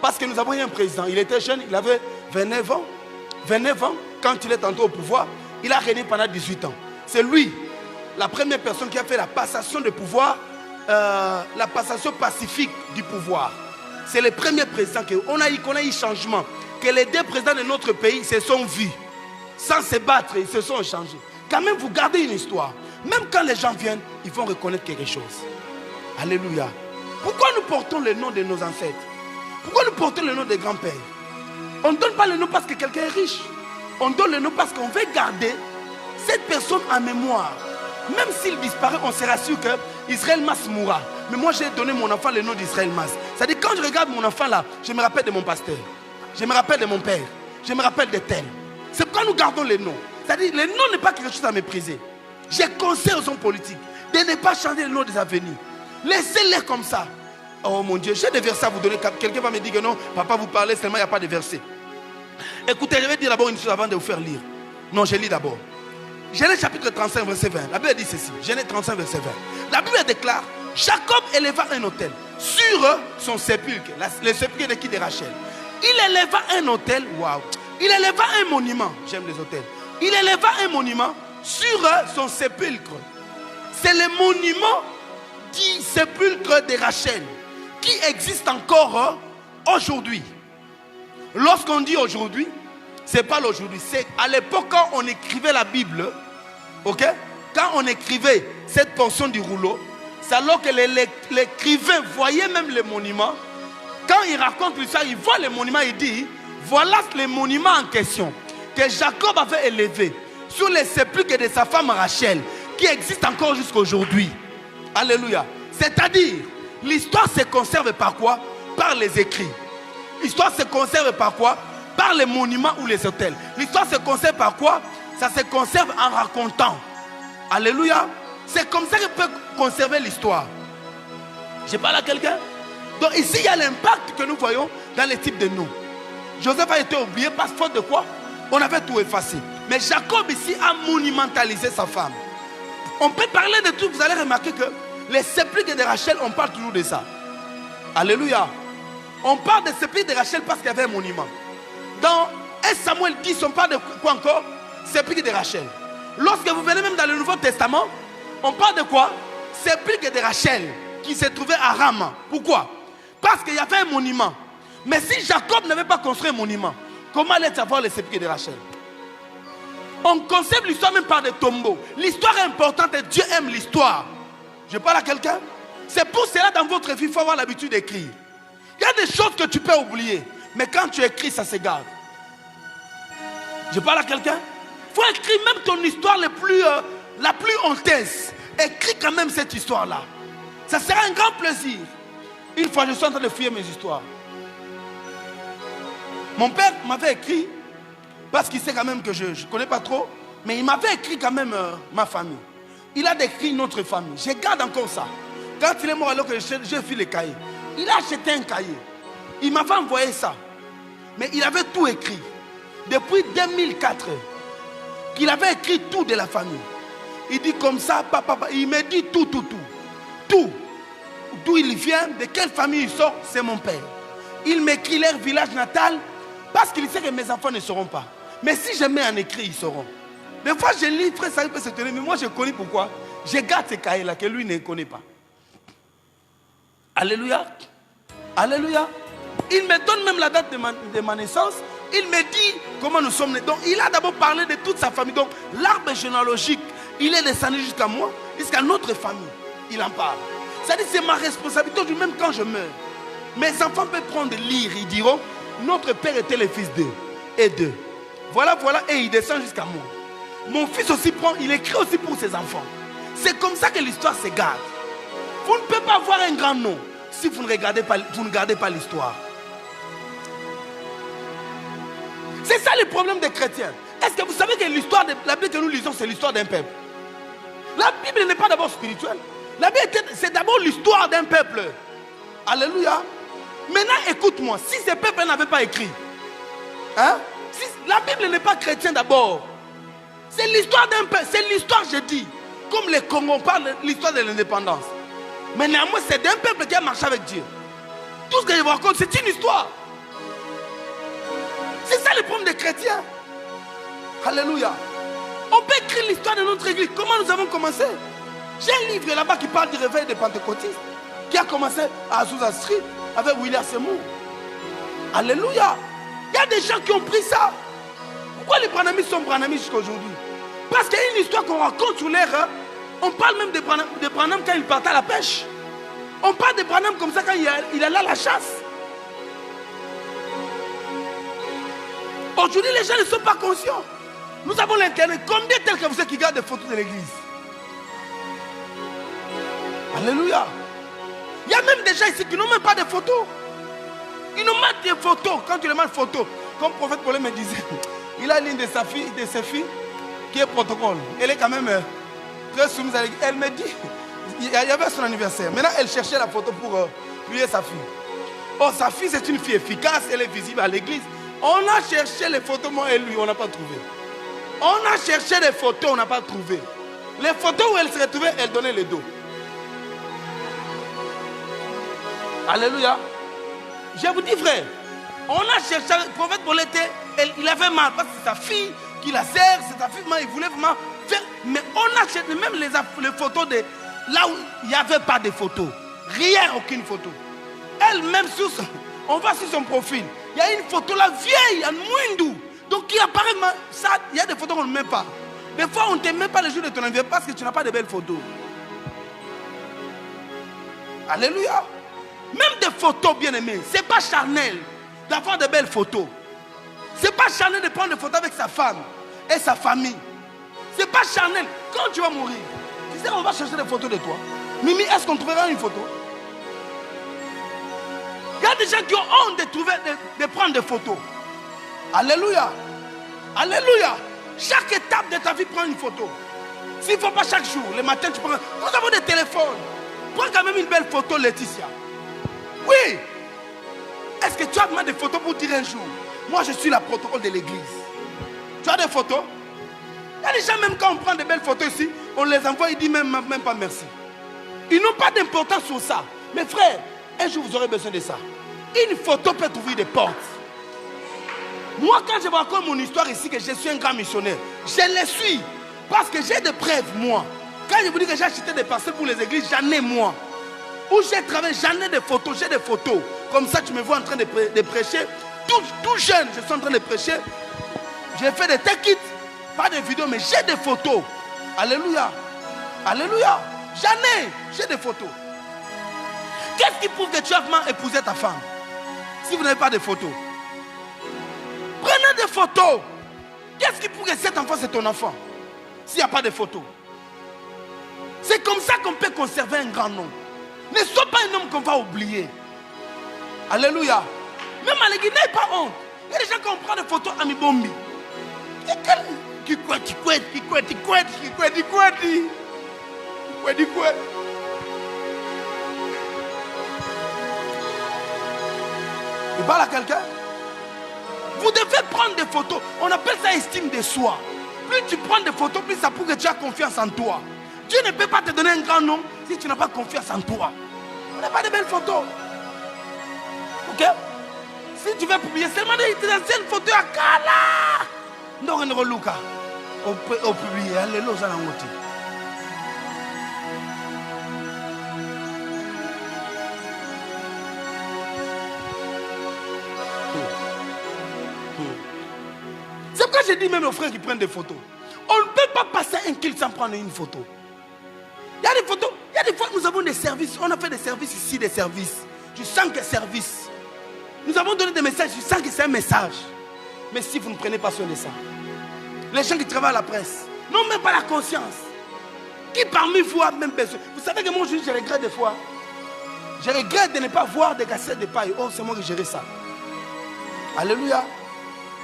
Parce que nous avons eu un président. Il était jeune, il avait 29 ans. 29 ans, quand il est entré au pouvoir, il a régné pendant 18 ans. C'est lui, la première personne qui a fait la passation de pouvoir, la passation pacifique du pouvoir. C'est le premier président qu'on a eu changement. Que les deux présidents de notre pays se sont vus. Sans se battre, ils se sont échangés. Quand même, vous gardez une histoire. Même quand les gens viennent, ils vont reconnaître quelque chose. Alléluia. Pourquoi nous portons le nom de nos ancêtres? Pourquoi nous portons le nom des grands-pères? On ne donne pas le nom parce que quelqu'un est riche. On donne le nom parce qu'on veut garder cette personne en mémoire. Même s'il disparaît, on sera sûr qu'Israël Mas mourra. Mais moi, j'ai donné mon enfant le nom d'Israël Mas. C'est-à-dire, quand je regarde mon enfant là, je me rappelle de mon pasteur. Je me rappelle de mon père. Je me rappelle de tel. C'est pourquoi nous gardons les noms. C'est-à-dire, le nom n'est pas quelque chose à mépriser. Je conseille aux hommes politiques de ne pas changer le nom des avenirs. Laissez-les comme ça. Oh mon Dieu, j'ai des versets à vous donner. Quelqu'un va me dire que non, papa, vous parlez seulement, il n'y a pas de versets. Écoutez, je vais dire d'abord une chose avant de vous faire lire. Non, je lis d'abord. Genèse chapitre 35, verset 20. La Bible dit ceci. Genèse 35, verset 20. La Bible déclare, Jacob éleva un autel sur son sépulcre. Le sépulcre de qui? De Rachel. Il éleva un autel. Waouh. Il éleva un monument. J'aime les autels. Il éleva un monument sur son sépulcre. C'est le monument du sépulcre de Rachel qui existe encore aujourd'hui. Lorsqu'on dit aujourd'hui, ce n'est pas l'aujourd'hui. C'est à l'époque quand on écrivait la Bible, ok? Quand on écrivait cette portion du rouleau, c'est alors que l'écrivain voyait même les monuments. Quand il raconte l'histoire, il voit les monuments, il dit, voilà les monuments en question que Jacob avait élevé sur les sépulcres de sa femme Rachel, qui existe encore jusqu'à aujourd'hui. Alléluia. C'est-à-dire, l'histoire se conserve par quoi? Par les écrits. L'histoire se conserve par quoi? Par les monuments ou les hôtels. L'histoire se conserve par quoi? Ça se conserve en racontant. Alléluia. C'est comme ça qu'on peut conserver l'histoire. Je parle à quelqu'un? Donc ici, il y a l'impact que nous voyons dans les types de noms. Joseph a été oublié parce faute de quoi? On avait tout effacé. Mais Jacob ici a monumentalisé sa femme. On peut parler de tout. Vous allez remarquer que les sépulcres de Rachel, on parle toujours de ça. Alléluia. On parle des sépulcres de Rachel parce qu'il y avait un monument. Dans 1 Samuel 10, on parle de quoi encore? Sépulcre de Rachel. Lorsque vous venez même dans le Nouveau Testament, on parle de quoi? Sépulcre de Rachel qui se trouvait à Rama. Pourquoi? Parce qu'il y avait un monument. Mais si Jacob n'avait pas construit un monument, comment allait savoir le sépulcre de Rachel? On conserve l'histoire même par des tombeaux. L'histoire est importante et Dieu aime l'histoire. Je parle à quelqu'un? C'est pour cela dans votre vie, il faut avoir l'habitude d'écrire. Il y a des choses que tu peux oublier. Mais quand tu écris, ça se garde. Je parle à quelqu'un? Il faut écrire même ton histoire la plus honteuse. Écris quand même cette histoire-là. Ça sera un grand plaisir. Une fois, je suis en train de fouiller mes histoires. Mon père m'avait écrit, parce qu'il sait quand même que je ne connais pas trop, mais il m'avait écrit quand même ma famille. Il a décrit notre famille. Je garde encore ça. Quand il est mort, alors que j'ai fait les cahiers, il a acheté un cahier. Il m'avait envoyé ça. Mais il avait tout écrit. Depuis 2004, qu'il avait écrit tout de la famille. Il dit comme ça, papa, il me dit tout. Tout. D'où il vient, de quelle famille il sort, c'est mon père. Il m'écrit leur village natal parce qu'il sait que mes enfants ne sauront pas. Mais si je mets en écrit, ils sauront. Des fois, je lis, frère, ça peut se tenir, mais moi je connais pourquoi. Je garde ces cahiers-là que lui ne connaît pas. Alléluia. Alléluia. Il me donne même la date de ma naissance. Il me dit comment nous sommes nés. Donc, il a d'abord parlé de toute sa famille. Donc, l'arbre généalogique, il est descendu jusqu'à moi, jusqu'à notre famille. Il en parle. C'est-à-dire, c'est ma responsabilité, même quand je meurs. Mes enfants peuvent prendre et lire. Ils diront, notre père était le fils d'eux et d'eux. Voilà, et il descend jusqu'à moi. Mon fils aussi prend, il écrit aussi pour ses enfants. C'est comme ça que l'histoire se garde. Vous ne pouvez pas avoir un grand nom si vous ne gardez pas l'histoire. C'est ça le problème des chrétiens. Est-ce que vous savez que l'histoire de la Bible que nous lisons, c'est l'histoire d'un peuple? La Bible n'est pas d'abord spirituelle. La Bible, c'est d'abord l'histoire d'un peuple. Alléluia. Maintenant, écoute-moi. Si ce peuple n'avait pas écrit, si la Bible n'est pas chrétienne d'abord, c'est l'histoire d'un peuple. C'est l'histoire, je dis. Comme les Congos parlent de l'histoire de l'indépendance. Mais néanmoins, c'est d'un peuple qui a marché avec Dieu. Tout ce que je vous raconte, c'est une histoire. C'est ça le problème des chrétiens. Alléluia. On peut écrire l'histoire de notre église. Comment nous avons commencé? J'ai un livre là-bas qui parle du réveil des pentecôtistes, qui a commencé à Azusa Street avec William Seymour. Alléluia. Il y a des gens qui ont pris ça. Pourquoi les Branhamistes sont Branhamistes jusqu'à aujourd'hui? Parce qu'il y a une histoire qu'on raconte sur l'air. On parle même de Branham quand il partait à la pêche. On parle de Branham comme ça quand il allait à la chasse. Aujourd'hui, les gens ne sont pas conscients. Nous avons l'internet. Combien tel que vous êtes qui gardent des photos de l'église? Alléluia. Il y a même des gens ici qui n'ont même pas de photos. Ils nous mettent des photos. Quand tu les mets en photo, comme le prophète Paul me disait, il a l'une de ses filles qui est protocole. Elle est quand même très soumise à l'église. Elle me dit, il y avait son anniversaire. Maintenant, elle cherchait la photo pour prier sa fille. Oh, sa fille, c'est une fille efficace. Elle est visible à l'église. On a cherché les photos, moi et lui, on n'a pas trouvé. On a cherché les photos, on n'a pas trouvé. Les photos où elle se retrouvait, elle donnait le dos. Alléluia. Je vous dis, frère, on a cherché, le prophète Paul il avait mal parce que c'est sa fille qui la sert, c'est sa fille, il voulait vraiment faire. Mais on a cherché même les photos de là où il n'y avait pas de photos. Rien, aucune photo. Elle-même, on va sur son profil. Il y a une photo là vieille, en Mwindou. Donc qui apparaît, ça, il y a des photos qu'on ne met pas. Des fois, on ne te met pas le jour de ton anniversaire parce que tu n'as pas de belles photos. Alléluia. Même des photos bien aimées, ce n'est pas charnel d'avoir de belles photos. Ce n'est pas charnel de prendre des photos avec sa femme et sa famille. Ce n'est pas charnel. Quand tu vas mourir, tu sais, on va chercher des photos de toi. Mimi, est-ce qu'on trouvera une photo? a des gens qui ont honte de prendre des photos. Alléluia. Alléluia. Chaque étape de ta vie, prends une photo. S'il ne faut pas chaque jour, le matin, tu prends. Nous avons des téléphones. Prends quand même une belle photo, Laetitia. Oui. Est-ce que tu as demandé des photos pour dire un jour, moi je suis la protocole de l'église? Tu as des photos? Il y a des gens, même quand on prend des belles photos ici, on les envoie, ils disent même pas merci. Ils n'ont pas d'importance sur ça. Mais frère, un jour vous aurez besoin de ça. Une photo peut ouvrir des portes. Moi, quand je raconte mon histoire ici, que je suis un grand missionnaire, je le suis. Parce que j'ai des preuves, moi. Quand je vous dis que j'ai acheté des parcelles pour les églises, j'en ai moi. Où j'ai travaillé, j'en ai des photos, j'ai des photos. Comme ça, tu me vois en train de prêcher. Tout jeune, je suis en train de prêcher. J'ai fait des tech kits, pas de vidéos, mais j'ai des photos. Alléluia. Alléluia. J'ai des photos. Qu'est-ce qui prouve que tu as vraiment épousé ta femme? Si vous n'avez pas de photos. Prenez des photos. Qu'est-ce qui prouve que cet enfant c'est ton enfant? S'il n'y a pas de photos. C'est comme ça qu'on peut conserver un grand nom. Ne sois pas un homme qu'on va oublier. Alléluia. Même à l'église, n'aie pas honte. Il y a des gens qui ont pris des photos à Mibombi. Il parle à quelqu'un. Vous devez prendre des photos. On appelle ça estime de soi. Plus tu prends des photos, plus ça prouve que tu as confiance en toi. Dieu ne peut pas te donner un grand nom si tu n'as pas confiance en toi. On n'a pas de belles photos. Ok? Si tu veux publier seulement des anciennes photos à Kala, non, on reluka. On peut publier. Alléluia, ça l'a monté. C'est pourquoi j'ai dit même aux frères qui prennent des photos. On ne peut pas passer un kill sans prendre une photo. Il y a des photos. Il y a des fois nous avons des services. On a fait des services ici, des services. Je sens que service. Nous avons donné des messages. Je sens que c'est un message. Mais si vous ne prenez pas soin de ça, les gens qui travaillent à la presse n'ont même pas la conscience. Qui parmi vous a même besoin? Vous savez que moi je regrette des fois. Je regrette de ne pas voir des cassettes de paille. Oh, c'est moi qui gérais ça. Alléluia.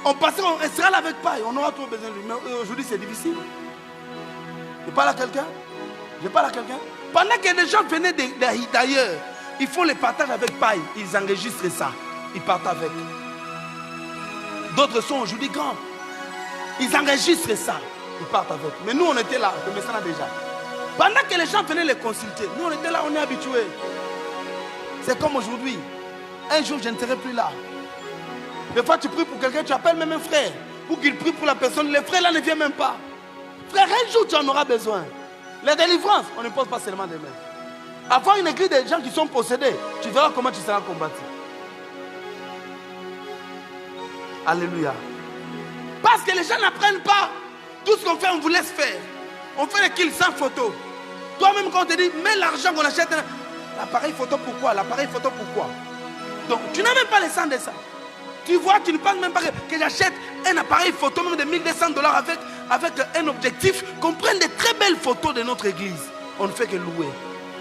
On passera, on sera là avec paille. On aura trop besoin de lui. Mais aujourd'hui c'est difficile. Je parle à quelqu'un. Je parle à quelqu'un. Pendant que des gens venaient d'ailleurs, ils font les partages avec paille. Ils enregistrent ça. Ils partent avec. D'autres sont aujourd'hui grands. Ils enregistrent ça. Ils partent avec. Mais nous on était là. Le message là déjà. Pendant que les gens venaient les consulter, nous on était là, on est habitués. C'est comme aujourd'hui. Un jour je ne serai plus là. Des fois tu pries pour quelqu'un, tu appelles même un frère pour qu'il prie pour la personne. Les frères là ne viennent même pas. Frère, un jour tu en auras besoin. Les délivrances, on ne pose pas seulement des mains. Avoir une église de gens qui sont possédés, tu verras comment tu seras combattu. Alléluia. Parce que les gens n'apprennent pas. Tout ce qu'on fait, on vous laisse faire. On fait les kills sans photo. Toi-même quand on te dit, mets l'argent qu'on achète. L'appareil photo pourquoi? L'appareil photo pourquoi? Donc tu n'as même pas le sens de ça. Tu vois, tu ne penses même pas que j'achète un appareil photo même de $1200 avec un objectif qu'on prenne de très belles photos de notre église. On ne fait que louer.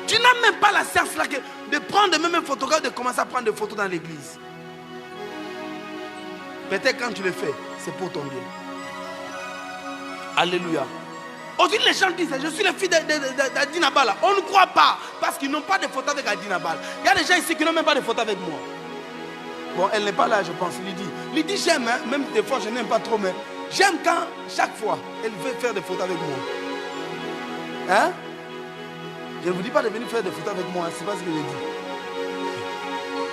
Tu n'as même pas la science là de prendre même un photographe, de commencer à prendre des photos dans l'église. Peut-être quand tu le fais, c'est pour ton bien. Alléluia. Aujourd'hui les gens disent, je suis le fils d'Adina Bala. On ne croit pas parce qu'ils n'ont pas de photos avec Adina Bala. Il y a des gens ici qui n'ont même pas de photos avec moi. Bon, elle n'est pas là, je pense, Lydie. Lydie, j'aime, hein? Même des fois, je n'aime pas trop, mais j'aime quand, chaque fois, elle veut faire des photos avec moi. Hein? Je ne vous dis pas de venir faire des photos avec moi, hein? C'est pas ce que je dis.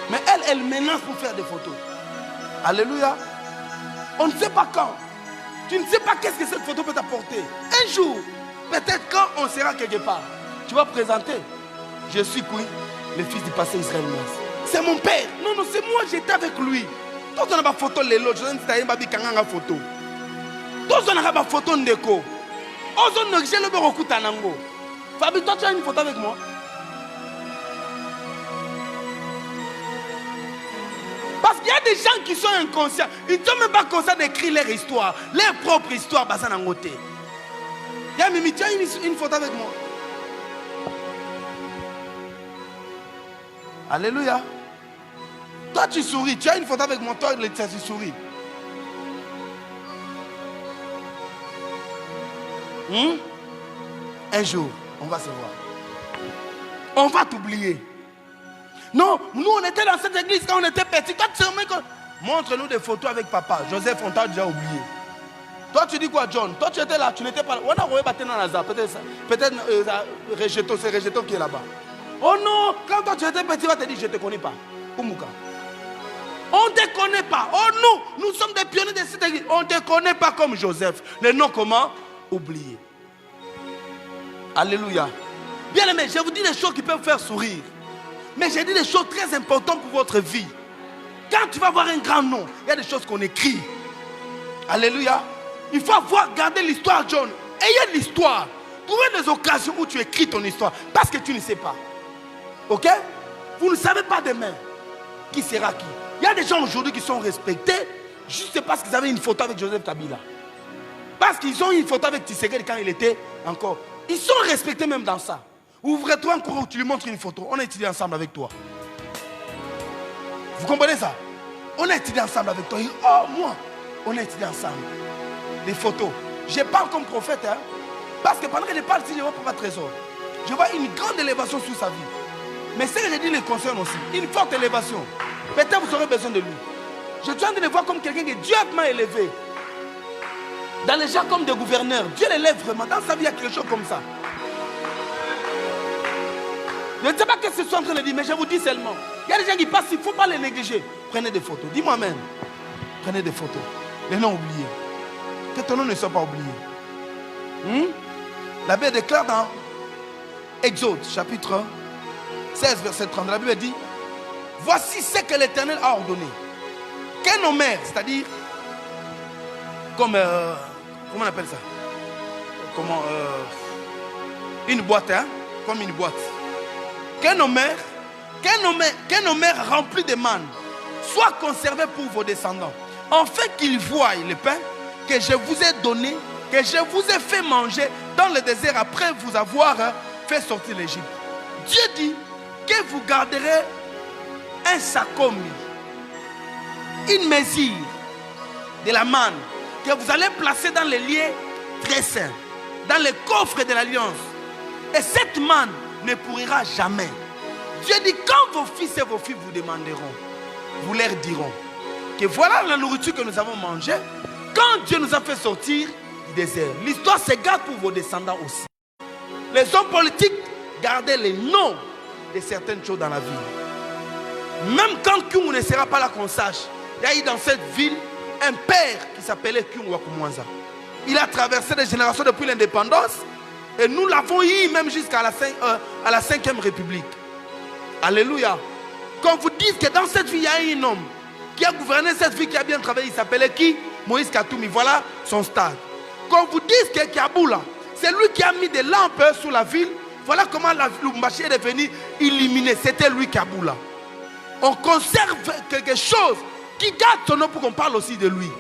Mais elle menace pour faire des photos. Alléluia. On ne sait pas quand. Tu ne sais pas qu'est-ce que cette photo peut t'apporter. Un jour, peut-être quand on sera quelque part, tu vas présenter. Je suis qui? Le fils du pasteur Israël Mas. C'est mon père. Non, non, c'est moi, j'étais avec lui. Tous on a pas photo les lots, je ne sais pas si photo. Tous on a pas photo ndeko. On a j'ai le beaucoup tanango. Fabi, toi tu as une photo avec moi? Parce qu'il y a des gens qui sont inconscients. Ils ne sont même pas conscients d'écrire leur histoire, leur propre histoire. Il y a Mimi, tu as une photo avec moi? Alléluia. Toi, tu souris. Tu as une photo avec moi, toi, tu souris. Un jour, on va se voir. On va t'oublier. Non, nous, on était dans cette église quand on était petits. Toi, tu sais, montre-nous des photos avec papa. Joseph, on t'a déjà oublié. Toi, tu dis quoi, John? Toi, tu étais là, tu n'étais pas là. On a envoyé dans Lazare. Peut-être Rejeto, c'est Rejeto qui est là-bas. Oh non, quand toi, tu étais petit, on va te dire, je ne te connais pas. Oumuka. On ne te connaît pas. Oh nous sommes des pionniers de cette église. On ne te connaît pas comme Joseph. Le nom comment? Oublié. Alléluia. Bien aimé, je vous dis des choses qui peuvent faire sourire. Mais j'ai dit des choses très importantes pour votre vie. Quand tu vas avoir un grand nom, il y a des choses qu'on écrit. Alléluia. Il faut garder l'histoire, John. Ayez l'histoire. Trouvez des occasions où tu écris ton histoire. Parce que tu ne sais pas. Ok? Vous ne savez pas demain qui sera qui. Il y a des gens aujourd'hui qui sont respectés juste parce qu'ils avaient une photo avec Joseph Kabila. Parce qu'ils ont une photo avec Tshisekedi quand il était encore. Ils sont respectés même dans ça. Ouvre-toi encore où tu lui montres une photo. On a étudié ensemble avec toi. Vous comprenez ça? On a étudié ensemble avec toi. Oh, moi, on a étudié ensemble. Les photos. Je parle comme prophète. Hein? Parce que pendant que je parle, si je vois Papa Trésor, je vois une grande élévation sur sa vie. Mais ce que je dis les concerne aussi. Une forte élévation. Peut-être vous aurez besoin de lui. Je suis en train de le voir comme quelqu'un que Dieu m'a élevé. Dans les gens comme des gouverneurs. Dieu l'élève vraiment. Dans sa vie, il y a quelque chose comme ça. Je ne sais pas ce que je suis en train de dire, mais je vous dis seulement. Il y a des gens qui passent, il ne faut pas les négliger. Prenez des photos. Dis-moi même. Prenez des photos. Les noms oubliés. Que ton nom ne soit pas oublié. La Bible déclare dans Exode, chapitre 16, verset 30. La Bible dit, voici ce que l'Éternel a ordonné. Qu'un homère, c'est-à-dire, comme, comment on appelle ça? Comment, une boîte, hein? Comme une boîte. Qu'un homère rempli de manne soit conservé pour vos descendants, afin qu'ils voient le pain que je vous ai donné, que je vous ai fait manger dans le désert après vous avoir fait sortir l'Égypte. Dieu dit que vous garderez un sacomi, une mesure de la manne que vous allez placer dans les lieux très saints, dans les coffres de l'alliance. Et cette manne ne pourrira jamais. Dieu dit, quand vos fils et vos filles vous demanderont, vous leur diront que voilà la nourriture que nous avons mangée quand Dieu nous a fait sortir du désert. L'histoire se garde pour vos descendants aussi. Les hommes politiques gardaient les noms de certaines choses dans la vie. Même quand Kyung ne sera pas là qu'on sache, il y a eu dans cette ville un père qui s'appelait Kyung Wakumwanza. Il a traversé des générations depuis l'indépendance. Et nous l'avons eu même jusqu'à la 5e République. Alléluia. Qu'on vous dise que dans cette vie, il y a un homme qui a gouverné cette vie, qui a bien travaillé. Il s'appelait qui? Moïse Katoumi. Voilà son stade. Qu'on vous dise que Kaboula, c'est lui qui a mis des lampes sous la ville. Voilà comment la Lubumbashi est devenue illuminée. C'était lui Kaboula. On conserve quelque chose qui garde son nom pour qu'on parle aussi de lui.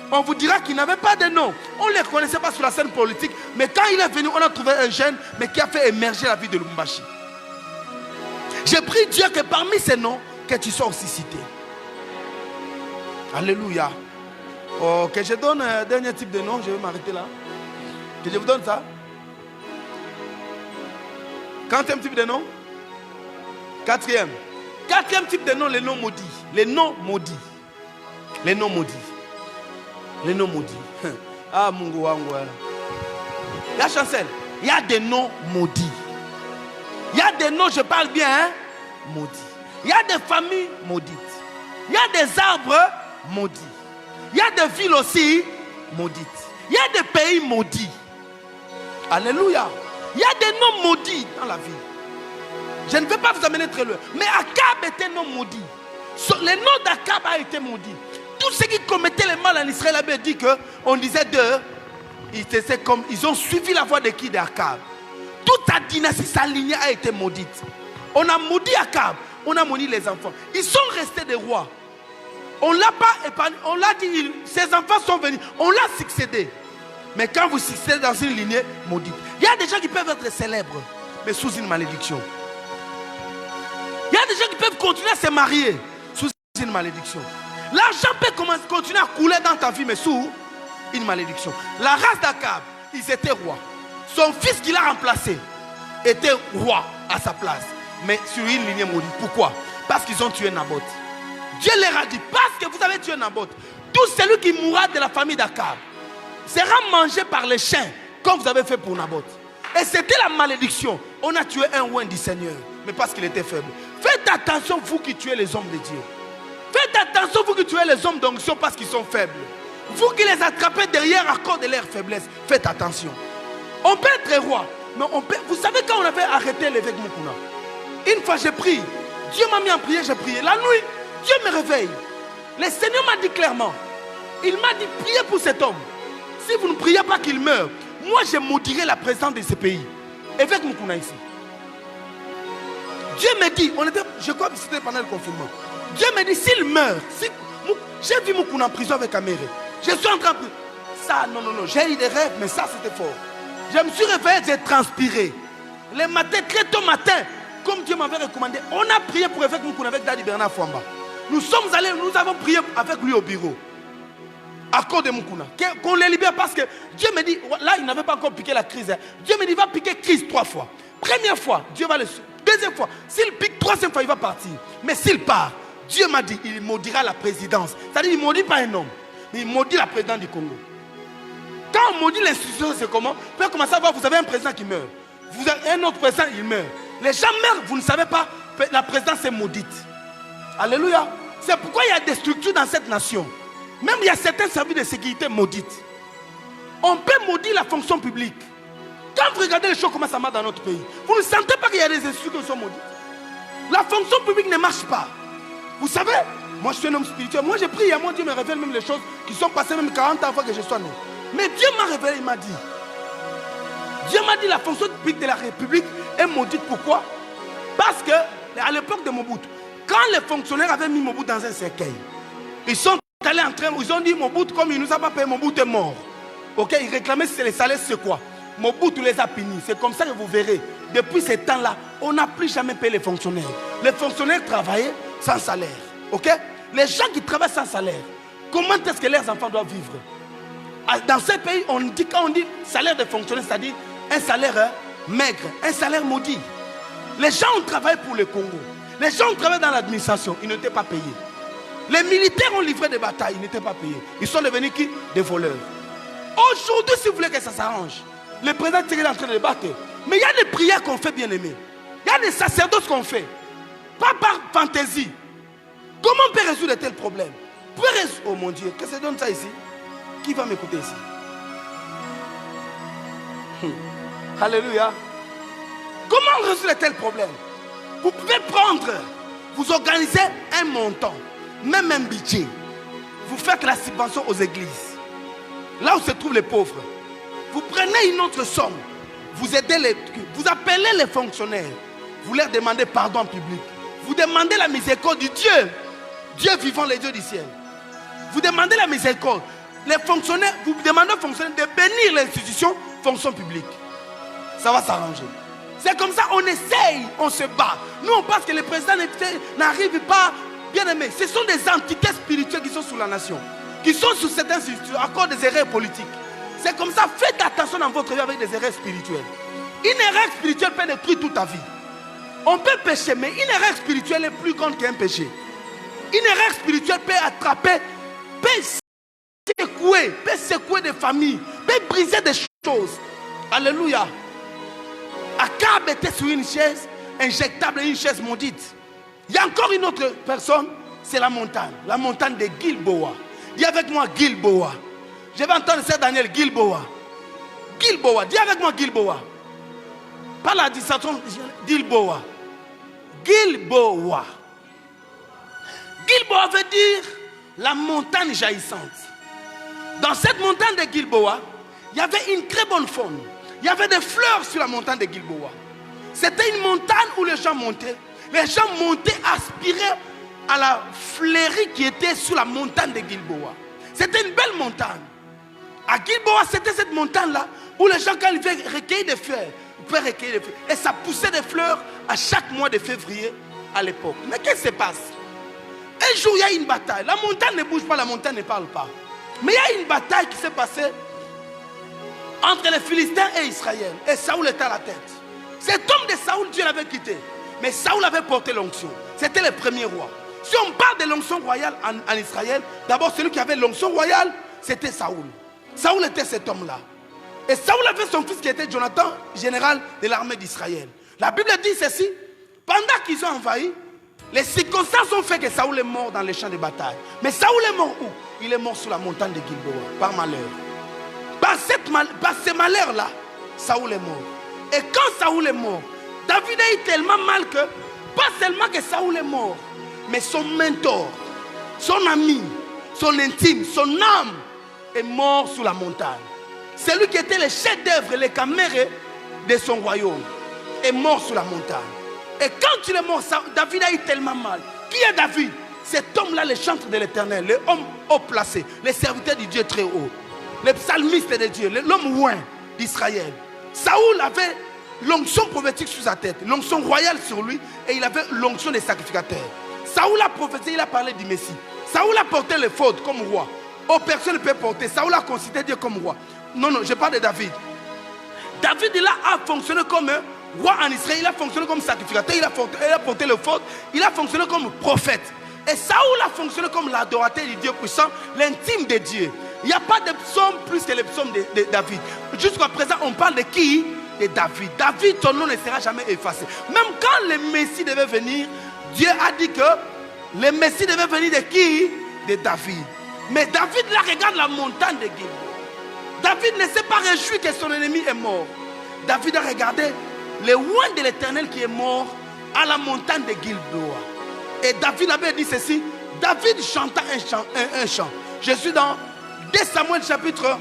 On vous dira qu'il n'avait pas de nom. On ne les connaissait pas sur la scène politique. Mais quand il est venu, on a trouvé un jeune, mais qui a fait émerger la vie de Lubumbashi. J'ai prié Dieu que parmi ces noms, que tu sois aussi cité. Alléluia. Oh, que je donne un dernier type de nom, je vais m'arrêter là. Que je vous donne ça. Quatrième type de nom. Quatrième type de nom, les noms maudits. Les noms maudits. Les noms maudits. Les noms maudits. Ah, Mungu wangu. La chancelle, il y a des noms maudits. Il y a des noms, je parle bien, hein, maudits. Il y a des familles maudites. Il y a des arbres maudits. Il y a des villes aussi maudites. Il y a des pays maudits. Alléluia. Il y a des noms maudits dans la vie. Je ne vais pas vous amener très loin. Mais Akab était un nom maudit. Le nom d'Akab a été maudit. Tous ceux qui commettaient le mal en Israël avaient dit qu'on disait d'eux, ils ont suivi la voie de qui? D'Akab. Toute sa dynastie, sa lignée a été maudite. On a maudit Akab, on a maudit les enfants. Ils sont restés des rois. On ne l'a pas épargné, on l'a dit, ses enfants sont venus, on l'a succédé. Mais quand vous succédez dans une lignée maudite, il y a des gens qui peuvent être célèbres, mais sous une malédiction. Il y a des gens qui peuvent continuer à se marier sous une une malédiction. L'argent peut continuer à couler dans ta vie, mais sous une malédiction. La race d'Akab, ils étaient rois. Son fils qui l'a remplacé était roi à sa place, mais sur une lignée maudite. Pourquoi? Parce qu'ils ont tué Naboth. Dieu leur a dit, parce que vous avez tué Naboth, tout celui qui mourra de la famille d'Akab sera mangé par les chiens, comme vous avez fait pour Naboth. Et c'était la malédiction. On a tué un roi du Seigneur, mais parce qu'il était faible. Faites attention, vous qui tuez les hommes de Dieu. Faites attention, vous qui tuez les hommes d'onction parce qu'ils sont faibles. Vous qui les attrapez derrière à cause de leur faiblesse, faites attention. On peut être roi, mais on peut... Vous savez quand on avait arrêté l'évêque Mukuna, une fois j'ai prié, Dieu m'a mis en prière, j'ai prié. La nuit, Dieu me réveille. Le Seigneur m'a dit clairement, il m'a dit, priez pour cet homme. Si vous ne priez pas qu'il meure, moi je maudirai la présence de ce pays. Évêque Mukuna ici. Dieu me dit, je crois que c'était pendant le confinement. Dieu me dit, s'il meurt, j'ai vu Mukuna en prison avec Améré. Je suis en train de... Ça, non, j'ai eu des rêves, mais ça c'était fort. Je me suis réveillé, j'ai transpiré. Le matin, très tôt matin, comme Dieu m'avait recommandé, on a prié pour évêque Mukuna avec Daddy Bernard Fouamba. Nous avons prié avec lui au bureau. À cause de Mukuna. Qu'on les libère parce que Dieu me dit, là il n'avait pas encore piqué la crise. Dieu me dit, il va piquer crise 3 fois. Première fois, Dieu va le... Deuxième fois, s'il pique 3e fois, il va partir. Mais s'il part, Dieu m'a dit, il maudira la présidence. C'est-à-dire, il ne maudit pas un homme, mais il maudit la présidence du Congo. Quand on maudit l'institution, c'est comment? Vous pouvez commencer à voir, vous avez un président qui meurt. Vous avez un autre président, il meurt. Les gens meurent, vous ne savez pas, la présidence est maudite. Alléluia. C'est pourquoi il y a des structures dans cette nation. Même il y a certains services de sécurité maudites. On peut maudire la fonction publique. Quand vous regardez les choses comment ça marche dans notre pays, vous ne sentez pas qu'il y a des institutions qui sont maudites. La fonction publique ne marche pas. Vous savez, moi je suis un homme spirituel. Moi j'ai prié, moi Dieu me révèle même les choses qui sont passées même 40 ans avant que je sois né. Mais Dieu m'a révélé, il m'a dit. Dieu m'a dit la fonction publique de la République est maudite. Pourquoi? Parce que à l'époque de Mobutu, quand les fonctionnaires avaient mis Mobutu dans un cercueil, ils sont allés en train, ils ont dit Mobutu, comme il ne nous a pas payé, Mobutu est mort. Ok, ils réclamaient si les salaires, c'est quoi? Mobutu les a punis. C'est comme ça que vous verrez. Depuis ce temps-là, on n'a plus jamais payé les fonctionnaires. Les fonctionnaires travaillaient sans salaire. Ok? Les gens qui travaillent sans salaire, comment est-ce que leurs enfants doivent vivre? Dans ces pays, quand on dit salaire de fonctionnaire, c'est-à-dire un salaire maigre, un salaire maudit. Les gens ont travaillé pour le Congo. Les gens ont travaillé dans l'administration, ils n'étaient pas payés. Les militaires ont livré des batailles, ils n'étaient pas payés. Ils sont devenus qui? Des voleurs. Aujourd'hui, si vous voulez que ça s'arrange, le président est en train de débattre. Mais il y a des prières qu'on fait, bien aimé. Il y a des sacerdoces qu'on fait. Pas par fantaisie. Comment on peut résoudre tel problème? Oh mon Dieu, qu'est-ce que ça donne ça ici? Qui va m'écouter ici? Alléluia. Comment on résout tel problème? Vous pouvez prendre, vous organisez un montant, même un budget. Vous faites la subvention aux églises. Là où se trouvent les pauvres. Vous prenez une autre somme. Vous aidez vous appelez les fonctionnaires. Vous leur demandez pardon en public. Vous demandez la miséricorde du Dieu. Dieu vivant, les dieux du ciel. Vous demandez la miséricorde. Les fonctionnaires, vous demandez aux fonctionnaires de bénir l'institution fonction publique. Ça va s'arranger. C'est comme ça, on essaye, on se bat. Nous, on pense que les présidents n'arrivent pas, bien aimés. Ce sont des entités spirituelles qui sont sous la nation, qui sont sous cette institution, à cause des erreurs politiques. C'est comme ça, faites attention dans votre vie avec des erreurs spirituelles. Une erreur spirituelle peut détruire toute ta vie. On peut pécher, mais une erreur spirituelle est plus grande qu'un péché. Une erreur spirituelle peut attraper, peut secouer des familles, peut briser des choses. Alléluia. Akab était sur une chaise injectable et une chaise maudite. Il y a encore une autre personne, c'est la montagne de Gilboa. Dis avec moi Gilboa. Je vais entendre ça, Daniel, Gilboa. Gilboa, dis avec moi Gilboa. Pas la distinction, Gilboa. Gilboa. Gilboa veut dire la montagne jaillissante. Dans cette montagne de Gilboa, il y avait une très bonne faune. Il y avait des fleurs sur la montagne de Gilboa. C'était une montagne où les gens montaient. Les gens montaient, aspiraient à la fleurie qui était sur la montagne de Gilboa. C'était une belle montagne. À Gilboa, c'était cette montagne-là où les gens, quand ils veulent recueillir des fleurs, ils pouvaient recueillir des fleurs. Et ça poussait des fleurs à chaque mois de février à l'époque. Mais qu'est-ce qui se passe? Un jour, il y a une bataille. La montagne ne bouge pas, la montagne ne parle pas. Mais il y a une bataille qui s'est passée entre les Philistins et Israël. Et Saoul était à la tête. Cet homme de Saoul, Dieu l'avait quitté. Mais Saoul avait porté l'onction. C'était le premier roi. Si on parle de l'onction royale en Israël, d'abord celui qui avait l'onction royale, c'était Saoul. Saoul était cet homme-là. Et Saoul avait son fils qui était Jonathan, général de l'armée d'Israël. La Bible dit ceci. Pendant qu'ils ont envahi, les circonstances ont fait que Saoul est mort dans les champs de bataille. Mais Saoul est mort où? Il est mort sur la montagne de Gilboa, par malheur. Par ce malheur-là, Saoul est mort. Et quand Saoul est mort, David a eu tellement mal que, pas seulement que Saoul est mort, mais son mentor, son ami, son intime, son âme est mort sur la montagne. Celui qui était le chef d'œuvre, le caméré de son royaume, est mort sur la montagne. Et quand il est mort, David a eu tellement mal. Qui est David? Cet homme-là, le chantre de l'Éternel, l'homme haut placé, le serviteur du Dieu très haut, le psalmiste de Dieu, l'homme oint d'Israël. Saoul avait l'onction prophétique sur sa tête, l'onction royale sur lui, et il avait l'onction des sacrificateurs. Saoul a prophétisé, il a parlé du Messie. Saoul a porté les fautes comme roi. Oh, personne ne peut porter. Saoul a considéré Dieu comme roi. Non, je parle de David. David, il a fonctionné comme roi en Israël, il a fonctionné comme sacrificateur, il a porté les fautes, il a fonctionné comme prophète. Et Saoul a fonctionné comme l'adorateur du Dieu puissant, l'intime de Dieu. Il n'y a pas de psaume plus que les psaumes de David. Jusqu'à présent, on parle de qui? De David. David, ton nom ne sera jamais effacé. Même quand le Messie devait venir, Dieu a dit que le Messie devait venir de qui? De David. Mais David, là, regarde la montagne de Gilboa. David ne s'est pas réjoui que son ennemi est mort. David a regardé le oint de l'Éternel qui est mort à la montagne de Gilboa. Et David avait dit ceci. David chanta un chant. Je suis dans 2 Samuel chapitre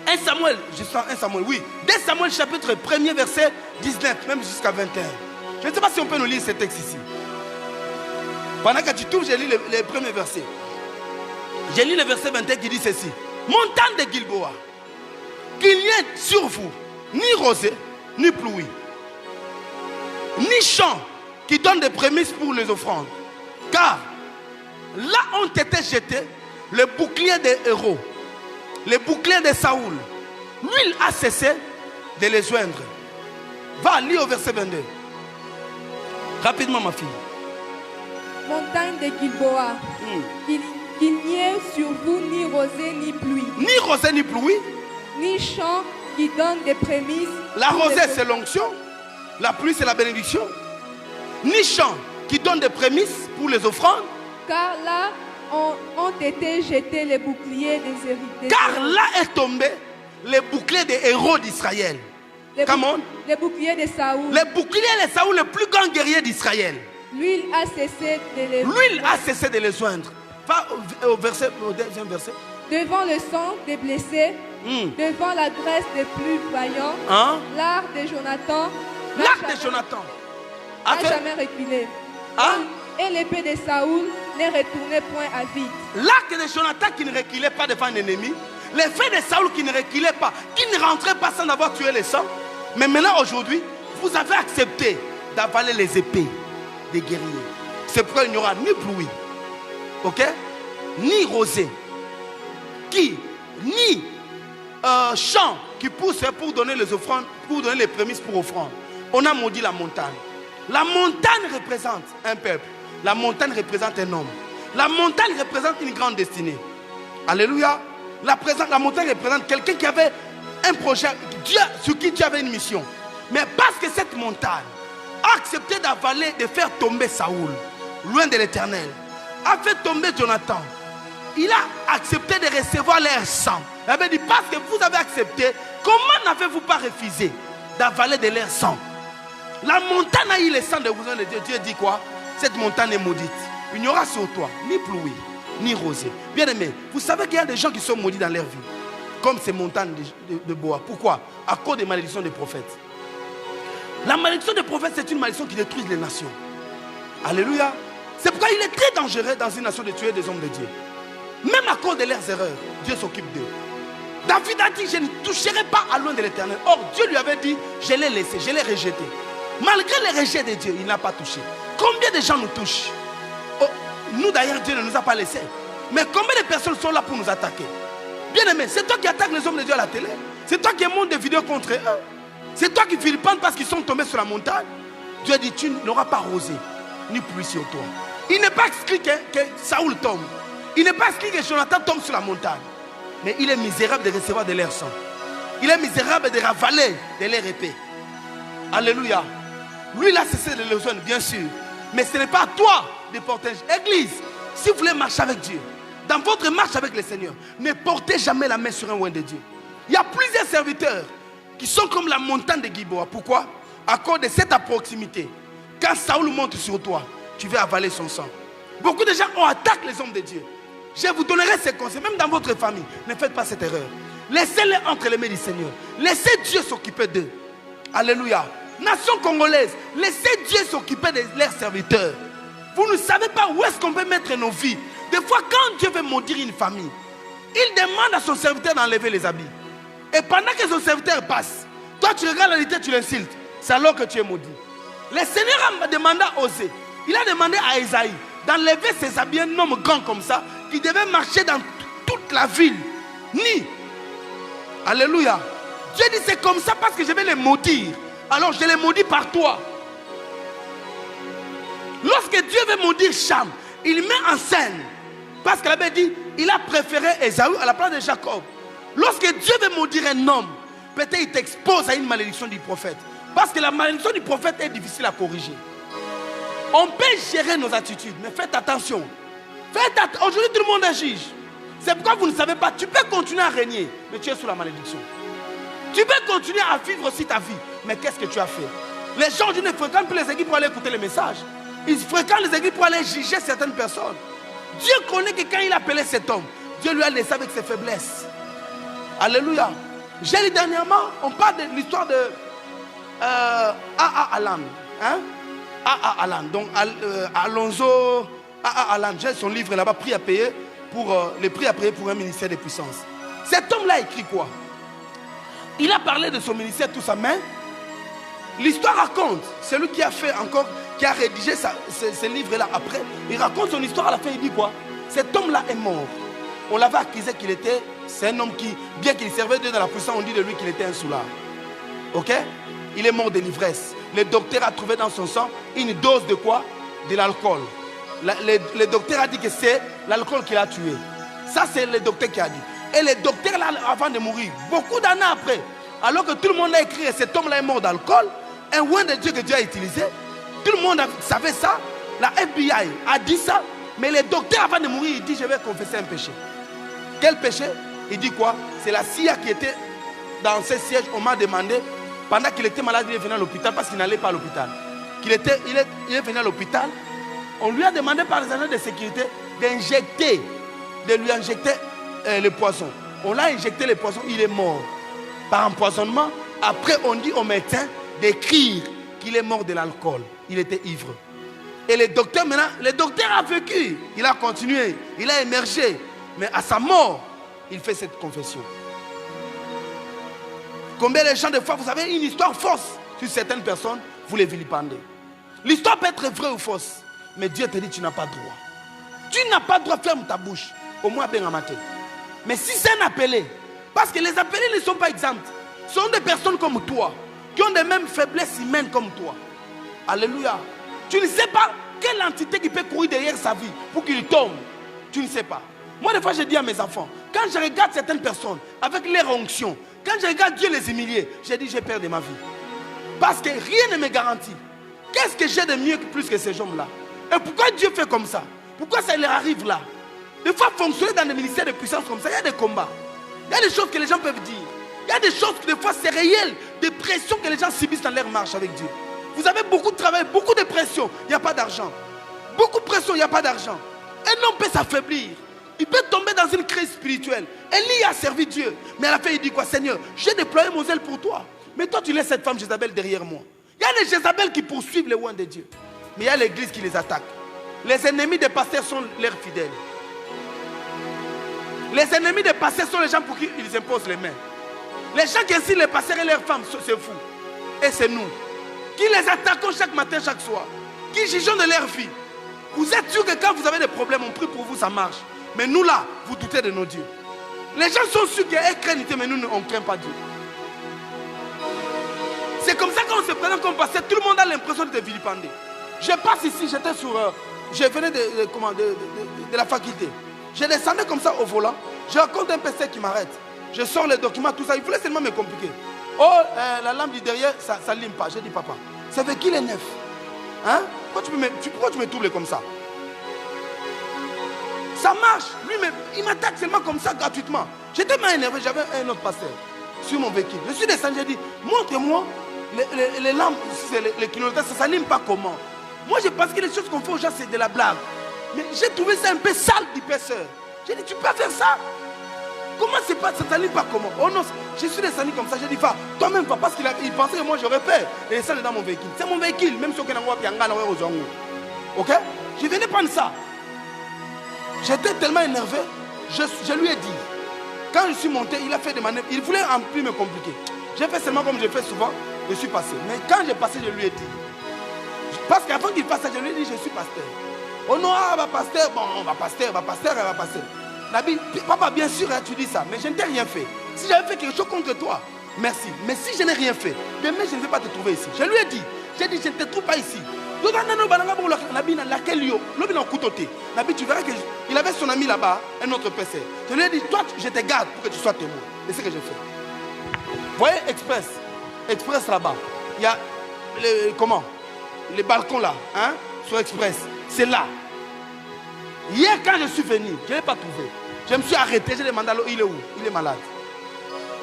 1 Samuel, je suis dans 1 Samuel, oui. 2 Samuel chapitre 1er verset 19, même jusqu'à 21. Je ne sais pas si on peut nous lire ce texte ici. Pendant que tu trouves, j'ai lu les premiers versets. J'ai lu le verset 21 qui dit ceci. Montagne de Gilboa, qu'il n'y ait sur vous ni rosée, ni pluie, ni champ qui donne des prémices pour les offrandes. Car là ont été jetés les boucliers des héros, les boucliers de Saoul. L'huile a cessé de les joindre. Va lire au verset 22. Rapidement, ma fille. Montagne de Gilboa, qu'il n'y ait sur vous ni rosée ni pluie. Ni rosée ni pluie. Ni champ qui donne des prémices. La rosée c'est l'onction. La pluie c'est la bénédiction. Ni champ qui donne des prémices pour les offrandes. Car là ont été jetés les boucliers des héritiers. Car là est tombé les boucliers des héros d'Israël. Les boucliers de Saoul. Les boucliers de Saoul, le plus grand guerrier d'Israël. L'huile a cessé de les joindre. L'huile a cessé de les joindre. Va au deuxième verset. Devant le sang des blessés, devant la graisse des plus vaillants, l'arc de Jonathan n'a jamais reculé. Et l'épée de Saoul ne retournait point à vide. L'arc de Jonathan qui ne reculait pas devant un ennemi, l'épée de Saoul qui ne reculait pas, qui ne rentrait pas sans avoir tué les sangs. Mais maintenant, aujourd'hui, vous avez accepté d'avaler les épées des guerriers. C'est pourquoi il n'y aura ni pluie, ok, ni rosée, ni champ qui pousse pour donner les offrandes, pour donner les prémices pour offrandes. On a maudit la montagne. La montagne représente un peuple. La montagne représente un homme. La montagne représente une grande destinée. Alléluia. La montagne représente quelqu'un qui avait un projet, Dieu, sur qui Dieu avait une mission. Mais parce que cette montagne a accepté d'avaler, de faire tomber Saoul, loin de l'Éternel, a fait tomber Jonathan, il a accepté de recevoir leur sang. Il avait dit, parce que vous avez accepté, comment n'avez-vous pas refusé d'avaler de leur sang? La montagne a eu le sang de vous de Dieu. Dieu dit quoi? Cette montagne est maudite. Il n'y aura sur toi ni pluie, ni rosée. Bien aimé, vous savez qu'il y a des gens qui sont maudits dans leur vie. Comme ces montagnes de bois. Pourquoi? À cause des malédictions des prophètes. La malédiction des prophètes, c'est une malédiction qui détruit les nations. Alléluia. C'est pourquoi il est très dangereux dans une nation de tuer des hommes de Dieu. Même à cause de leurs erreurs, Dieu s'occupe d'eux. David a dit, je ne toucherai pas à loin de l'Éternel. Or, Dieu lui avait dit, je l'ai laissé, je l'ai rejeté. Malgré le rejet de Dieu, il n'a pas touché. Combien de gens nous touchent? Oh, nous d'ailleurs, Dieu ne nous a pas laissés. Mais combien de personnes sont là pour nous attaquer? Bien aimé, c'est toi qui attaques les hommes de Dieu à la télé. C'est toi qui montes des vidéos contre eux. C'est toi qui vilipendent parce qu'ils sont tombés sur la montagne. Dieu dit, tu n'auras pas rosé, ni pluie sur toi. Il n'est pas écrit que Saoul tombe. Il n'est pas écrit que Jonathan tombe sur la montagne. Mais il est misérable de recevoir de leur sang. Il est misérable de ravaler de leur épée. Alléluia. Lui, il a cessé de le rejoindre, bien sûr. Mais ce n'est pas à toi de porter. Église, si vous voulez marcher avec Dieu, dans votre marche avec le Seigneur, ne portez jamais la main sur un oint de Dieu. Il y a plusieurs serviteurs qui sont comme la montagne de Gilboa. Pourquoi? À cause de cette proximité. Quand Saoul monte sur toi, tu vas avaler son sang. Beaucoup de gens ont attaqué les hommes de Dieu. Je vous donnerai ces conseils, même dans votre famille. Ne faites pas cette erreur. Laissez-les entre les mains du Seigneur. Laissez Dieu s'occuper d'eux. Alléluia. Nation congolaise, laissez Dieu s'occuper de leurs serviteurs. Vous ne savez pas où est-ce qu'on peut mettre nos vies. Des fois, quand Dieu veut maudire une famille, il demande à son serviteur d'enlever les habits. Et pendant que son serviteur passe, toi tu regardes la réalité, tu l'insultes. C'est alors que tu es maudit. Le Seigneur a demandé à Osée, il a demandé à Esaïe d'enlever ses habits, un homme grand comme ça, qui devait marcher dans toute la ville. Ni. Alléluia. Dieu dit c'est comme ça parce que je vais les maudire. Alors je les maudis par toi. Lorsque Dieu veut maudire Cham, il met en scène. Parce que la Bible dit, il a préféré Ésaü à la place de Jacob. Lorsque Dieu veut maudire un homme, peut-être il t'expose à une malédiction du prophète. Parce que la malédiction du prophète est difficile à corriger. On peut gérer nos attitudes, mais faites attention. Aujourd'hui, tout le monde est juge. C'est pourquoi vous ne savez pas. Tu peux continuer à régner, mais tu es sous la malédiction. Tu peux continuer à vivre aussi ta vie, mais qu'est-ce que tu as fait? Les gens ne fréquentent plus les églises pour aller écouter les messages. Ils fréquentent les églises pour aller juger certaines personnes. Dieu connaît que quand il appelait cet homme, Dieu lui a laissé avec ses faiblesses. Alléluia. J'ai lu dernièrement, on parle de l'histoire de A.A. Allen. Hein? A.A. Allen. Donc Alonso A.A. Allen. J'ai son livre là-bas, prix à payer pour les prix à payer pour un ministère de puissance. Cet homme-là a écrit quoi? Il a parlé de son ministère tout sa main. L'histoire raconte, celui qui a fait encore, qui a rédigé ce livre-là après, il raconte son histoire à la fin, il dit quoi? Cet homme-là est mort. On l'avait accusé qu'il était, c'est un homme qui, bien qu'il servait Dieu dans la puissance, on dit de lui qu'il était un soulard. Ok? Il est mort de l'ivresse. Le docteur a trouvé dans son sang une dose de quoi? De l'alcool. Le docteur a dit que c'est l'alcool qui l'a tué. Ça, c'est le docteur qui a dit. Et le docteur, là, avant de mourir, beaucoup d'années après, alors que tout le monde a écrit et cet homme-là est mort d'alcool, un oint de Dieu que Dieu a utilisé, tout le monde savait ça, la FBI a dit ça, mais le docteur, avant de mourir, il dit, je vais confesser un péché. Quel péché? Il dit quoi? C'est la CIA qui était dans ce siège. On m'a demandé, pendant qu'il était malade, il est venu à l'hôpital parce qu'il n'allait pas à l'hôpital. Il est venu à l'hôpital. On lui a demandé par les agents de sécurité de lui injecter le poison. On l'a injecté le poison, il est mort. Par empoisonnement, après on dit au médecin d'écrire qu'il est mort de l'alcool. Il était ivre. Et le docteur maintenant, le docteur a vécu. Il a continué, il a émergé. Mais à sa mort, il fait cette confession. Combien de gens, des fois, vous avez une histoire fausse sur certaines personnes, vous les vilipendez. L'histoire peut être vraie ou fausse, mais Dieu te dit tu n'as pas droit. Tu n'as pas droit, ferme ta bouche. Au moins, bien amateur. Mais si c'est un appelé, parce que les appelés ne sont pas exempts, ce sont des personnes comme toi, qui ont les mêmes faiblesses humaines comme toi. Alléluia. Tu ne sais pas quelle entité qui peut courir derrière sa vie pour qu'il tombe. Tu ne sais pas. Moi, des fois, je dis à mes enfants, quand je regarde certaines personnes avec leur onction, quand je regarde Dieu les humilier, je dis j'ai peur de ma vie. Parce que rien ne me garantit. Qu'est-ce que j'ai de mieux plus que ces hommes-là? Et pourquoi Dieu fait comme ça? Pourquoi ça leur arrive là? Des fois, fonctionner dans des ministères de puissance comme ça, il y a des combats. Il y a des choses que les gens peuvent dire. Il y a des choses que des fois, c'est réel. Des pressions que les gens subissent dans leur marche avec Dieu. Vous avez beaucoup de travail, beaucoup de pression, il n'y a pas d'argent. Beaucoup de pression, il n'y a pas d'argent. Un homme peut s'affaiblir. Il peut tomber dans une crise spirituelle. Élie a servi Dieu. Mais à la fin, il dit quoi? Seigneur, j'ai déployé mon zèle pour toi. Mais toi, tu laisses cette femme Jézabel derrière moi. Il y a les Jézabel qui poursuivent les oints de Dieu. Mais il y a l'église qui les attaque. Les ennemis des pasteurs sont leurs fidèles. Les ennemis des pasteurs sont les gens pour qui ils imposent les mains. Les gens qui insultent les pasteurs et leurs femmes, c'est fou. Et c'est nous qui les attaquons chaque matin, chaque soir. Qui jugeons de leur vie. Vous êtes sûr que quand vous avez des problèmes, on prie pour vous, ça marche. Mais nous là, vous doutez de nos dieux. Les gens sont sûrs qu'elles craignent Dieu, mais nous, on ne craint pas Dieu. C'est comme ça qu'on se présente comme pasteur, tout le monde a l'impression de te vilipender. Je passe ici, j'étais sur... je venais de la faculté. Je descendais comme ça au volant. Je raconte un PC qui m'arrête. Je sors les documents, tout ça. Il voulait seulement me compliquer. Oh, la lampe du derrière, ça ne lime pas. J'ai dit, papa, c'est avec qui les neufs? Hein? Pourquoi tu me troubles comme ça? Ça marche. Lui, il m'attaque seulement comme ça, gratuitement. J'étais mal énervé. J'avais un autre pasteur sur mon véhicule. Je suis descendu, j'ai dit, montre-moi les lampes, les clignotants, ça ne s'allume pas comment? Moi, je pense que les choses qu'on fait aux gens, c'est de la blague. Mais j'ai trouvé ça un peu sale d'épaisseur. J'ai dit, tu peux faire ça? Comment c'est pas, ça ne s'allume pas comment? Oh non, je suis descendu comme ça. J'ai dit, va, toi-même, va, parce qu'il pensait que moi, j'aurais peur. Et descendre dans mon véhicule. C'est mon véhicule, même si on a ok? Je venais prendre ça. J'étais tellement énervé, je lui ai dit. Quand je suis monté, il a fait des manœuvres. Il voulait en plus me compliquer. J'ai fait seulement comme je fais souvent, je suis passé. Mais quand j'ai passé, je lui ai dit. Parce qu'avant qu'il fasse ça, je lui ai dit, je suis pasteur. Oh non, va pasteur, bon, va pasteur. Nabi, papa, bien sûr, hein, tu dis ça, mais je ne t'ai rien fait. Si j'avais fait quelque chose contre toi, merci. Mais si je n'ai rien fait, demain, je ne vais pas te trouver ici. Je lui ai dit, je ne te trouve pas ici. Nabi, tu verras qu'il avait son ami là-bas, un autre PC. Je lui ai dit, toi, je te garde pour que tu sois témoin. Et c'est ce que j'ai fait. Vous voyez, Express là-bas, il y a les balcons là, hein, sur Express. C'est là. Hier, quand je suis venu, je ne l'ai pas trouvé. Je me suis arrêté, j'ai demandé à l'eau, il est où? Il est malade.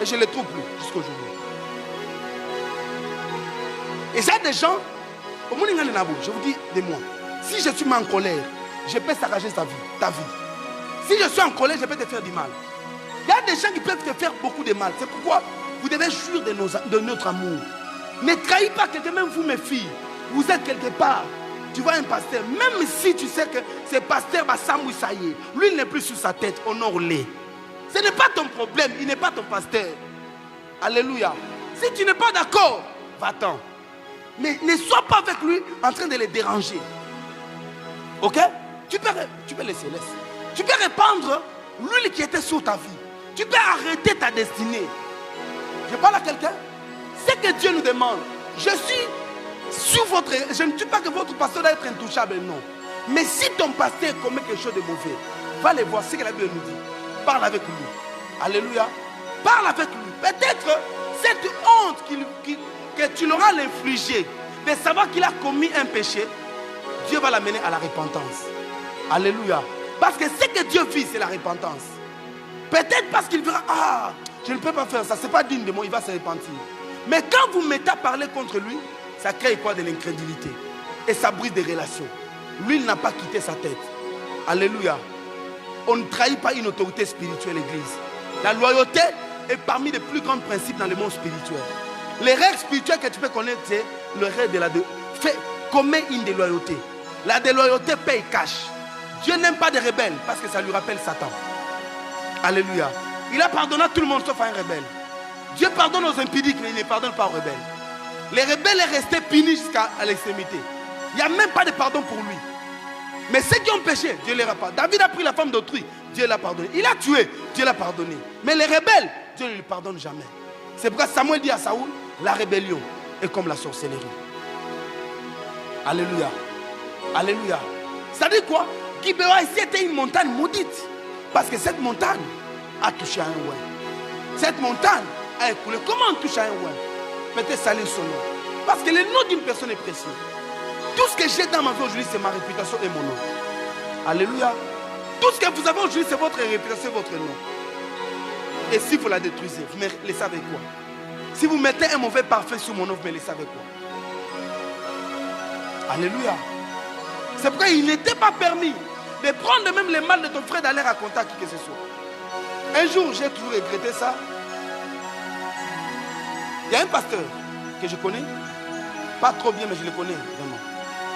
Et je ne le trouve plus jusqu'aujourd'hui. Et j'ai des gens, je vous dis de moi, si je suis en colère, je peux s'arracher ta vie. Si je suis en colère, je peux te faire du mal. Il y a des gens qui peuvent te faire beaucoup de mal. C'est pourquoi vous devez jouir de notre amour. Ne trahis pas quelqu'un, même vous mes filles. Vous êtes quelque part. Tu vois un pasteur, même si tu sais que ce pasteur va s'amouissailler, lui il n'est plus sur sa tête, honore-le. Ce n'est pas ton problème, il n'est pas ton pasteur. Alléluia. Si tu n'es pas d'accord, va-t'en. Mais ne sois pas avec lui en train de le déranger. Ok? Tu peux laisser. Tu peux répandre l'huile qui était sur ta vie. Tu peux arrêter ta destinée. Je parle à quelqu'un. C'est que Dieu nous demande. Je ne dis pas que votre pasteur doit être intouchable, non. Mais si ton pasteur commet quelque chose de mauvais, va le voir, c'est ce que la Bible nous dit. Parle avec lui. Alléluia. Parle avec lui. Peut-être cette honte que tu l'auras l'infliger, de savoir qu'il a commis un péché, Dieu va l'amener à la repentance. Alléluia. Parce que ce que Dieu vit, c'est la repentance. Peut-être parce qu'il verra, je ne peux pas faire ça, ce n'est pas digne de moi, il va se repentir. Mais quand vous mettez à parler contre lui, ça crée quoi? De l'incrédulité. Et ça brise des relations. Lui, il n'a pas quitté sa tête. Alléluia. On ne trahit pas une autorité spirituelle, l'église. La loyauté est parmi les plus grands principes dans le monde spirituel. Les règles spirituelles que tu peux connaître, c'est le règle de la commet une déloyauté. La déloyauté paye cash. Dieu n'aime pas des rebelles parce que ça lui rappelle Satan. Alléluia. Il a pardonné à tout le monde sauf à un rebelle. Dieu pardonne aux impudiques, mais il ne pardonne pas aux rebelles. Les rebelles sont restés punis jusqu'à l'extrémité. Il n'y a même pas de pardon pour lui. Mais ceux qui ont péché, Dieu ne les a pas. David a pris la femme d'autrui, Dieu l'a pardonné. Il a tué, Dieu l'a pardonné. Mais les rebelles, Dieu ne les pardonne jamais. C'est pourquoi Samuel dit à Saoul, la rébellion est comme la sorcellerie. Alléluia. Alléluia. Ça dit quoi? Gibéa ici était une montagne maudite. Parce que cette montagne a touché à un ouin. Cette montagne a écoulé. Comment on touche à un ouin? Peut-être salir son nom. Parce que le nom d'une personne est précieux. Tout ce que j'ai dans ma vie aujourd'hui, c'est ma réputation et mon nom. Alléluia. Tout ce que vous avez aujourd'hui, c'est votre réputation et votre nom. Et si vous la détruisez, vous me laissez avec quoi? Si vous mettez un mauvais parfum sur mon nom, vous me laissez avec quoi? Alléluia. C'est pourquoi il n'était pas permis de prendre même le mal de ton frère d'aller raconter à qui que ce soit. Un jour, j'ai toujours regretté ça. Il y a un pasteur que je connais, pas trop bien, mais je le connais vraiment.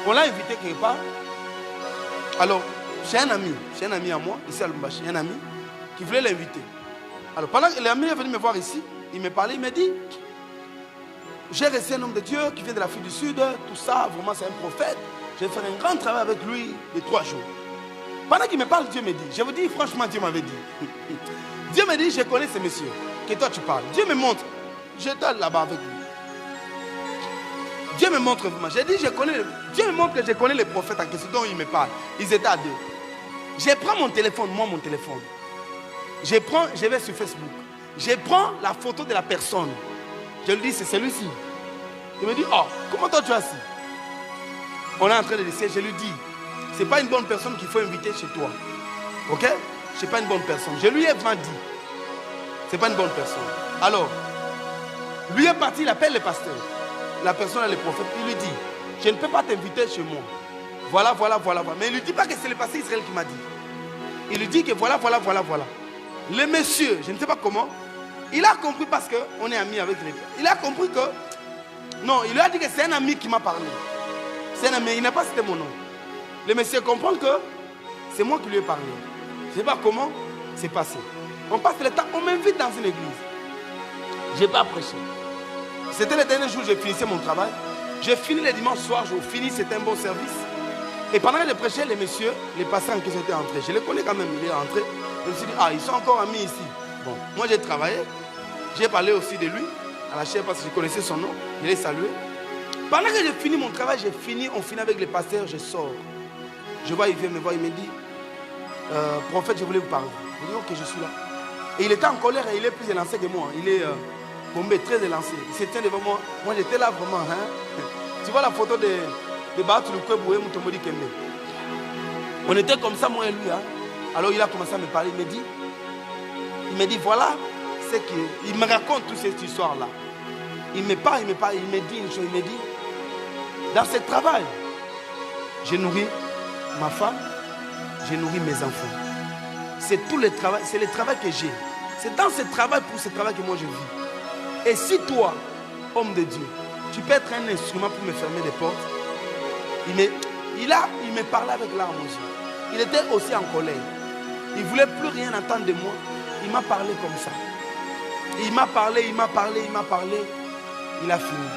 On l'a invité quelque part. Alors, j'ai un ami à moi, ici à Lubumbashi, un ami qui voulait l'inviter. Alors, pendant que l'ami est venu me voir ici, il me parlait, il m'a dit, j'ai reçu un homme de Dieu qui vient de l'Afrique du Sud, tout ça, vraiment c'est un prophète. Je vais faire un grand travail avec lui de 3 jours. Pendant qu'il me parle, Dieu me dit, je vous dis franchement, Dieu m'avait dit. Dieu me dit, je connais ce monsieur que toi tu parles. Dieu me montre. J'étais là-bas avec lui. Dieu me montre vraiment. J'ai dit, Dieu me montre que je connais les prophètes en question dont il me parle. Ils étaient à 2. Je prends mon téléphone, mon téléphone. Je vais sur Facebook. Je prends la photo de la personne. Je lui dis, c'est celui-ci. Il me dit, oh, comment toi tu as assis? On est en train de discuter. Je lui dis, c'est pas une bonne personne qu'il faut inviter chez toi. Ok? C'est pas une bonne personne. Je lui ai vraiment dit, c'est pas une bonne personne. Alors, lui est parti, il appelle le pasteur. La personne, le prophète, il lui dit, je ne peux pas t'inviter chez moi. Voilà. Mais il ne lui dit pas que c'est le pasteur Israël qui m'a dit. Il lui dit que voilà. Le monsieur, je ne sais pas comment, il a compris parce qu'on est amis avec les... Il a compris que... Non, il lui a dit que c'est un ami qui m'a parlé. C'est un ami, il n'a pas cité mon nom. Le monsieur comprend que c'est moi qui lui ai parlé. Je ne sais pas comment c'est passé. On passe le temps, on m'invite dans une église. Je n'ai pas prêché. C'était le dernier jour où je finissais mon travail. J'ai fini le dimanche soir, j'ai fini, c'était un bon service. Et pendant que je prêchais, les messieurs, les pasteurs en question étaient entrés. Je les connais quand même, il est entré. Je me suis dit, ils sont encore amis ici. Bon, moi j'ai travaillé. J'ai parlé aussi de lui à la chaire parce que je connaissais son nom. Je l'ai salué. Pendant que j'ai fini mon travail, on finit avec les pasteurs, je sors. Je vois, il vient me voir, il me dit, prophète, je voulais vous parler. Je dis, ok, je suis là. Et il était en colère et il est plus élancé que moi. Il est bombé, très élancé. Il se tient devant moi. Moi, j'étais là vraiment. Tu vois la photo de Batou Lukweboué Moutomodi Kembe. On était comme ça, moi et lui. Alors il a commencé à me parler. Il me dit, voilà ce qu'il... Il me raconte toute cette histoire-là. Il me parle, il me dit une chose. Il me dit, dans ce travail, j'ai nourri ma femme, j'ai nourri mes enfants. C'est tout le travail, c'est le travail que j'ai. C'est dans ce travail, pour ce travail que moi je vis. Et si toi, homme de Dieu, tu peux être un instrument pour me fermer les portes, il me parlait avec larmes aux yeux. Il était aussi en colère. Il ne voulait plus rien entendre de moi. Il m'a parlé comme ça. Il m'a parlé. Il a fini.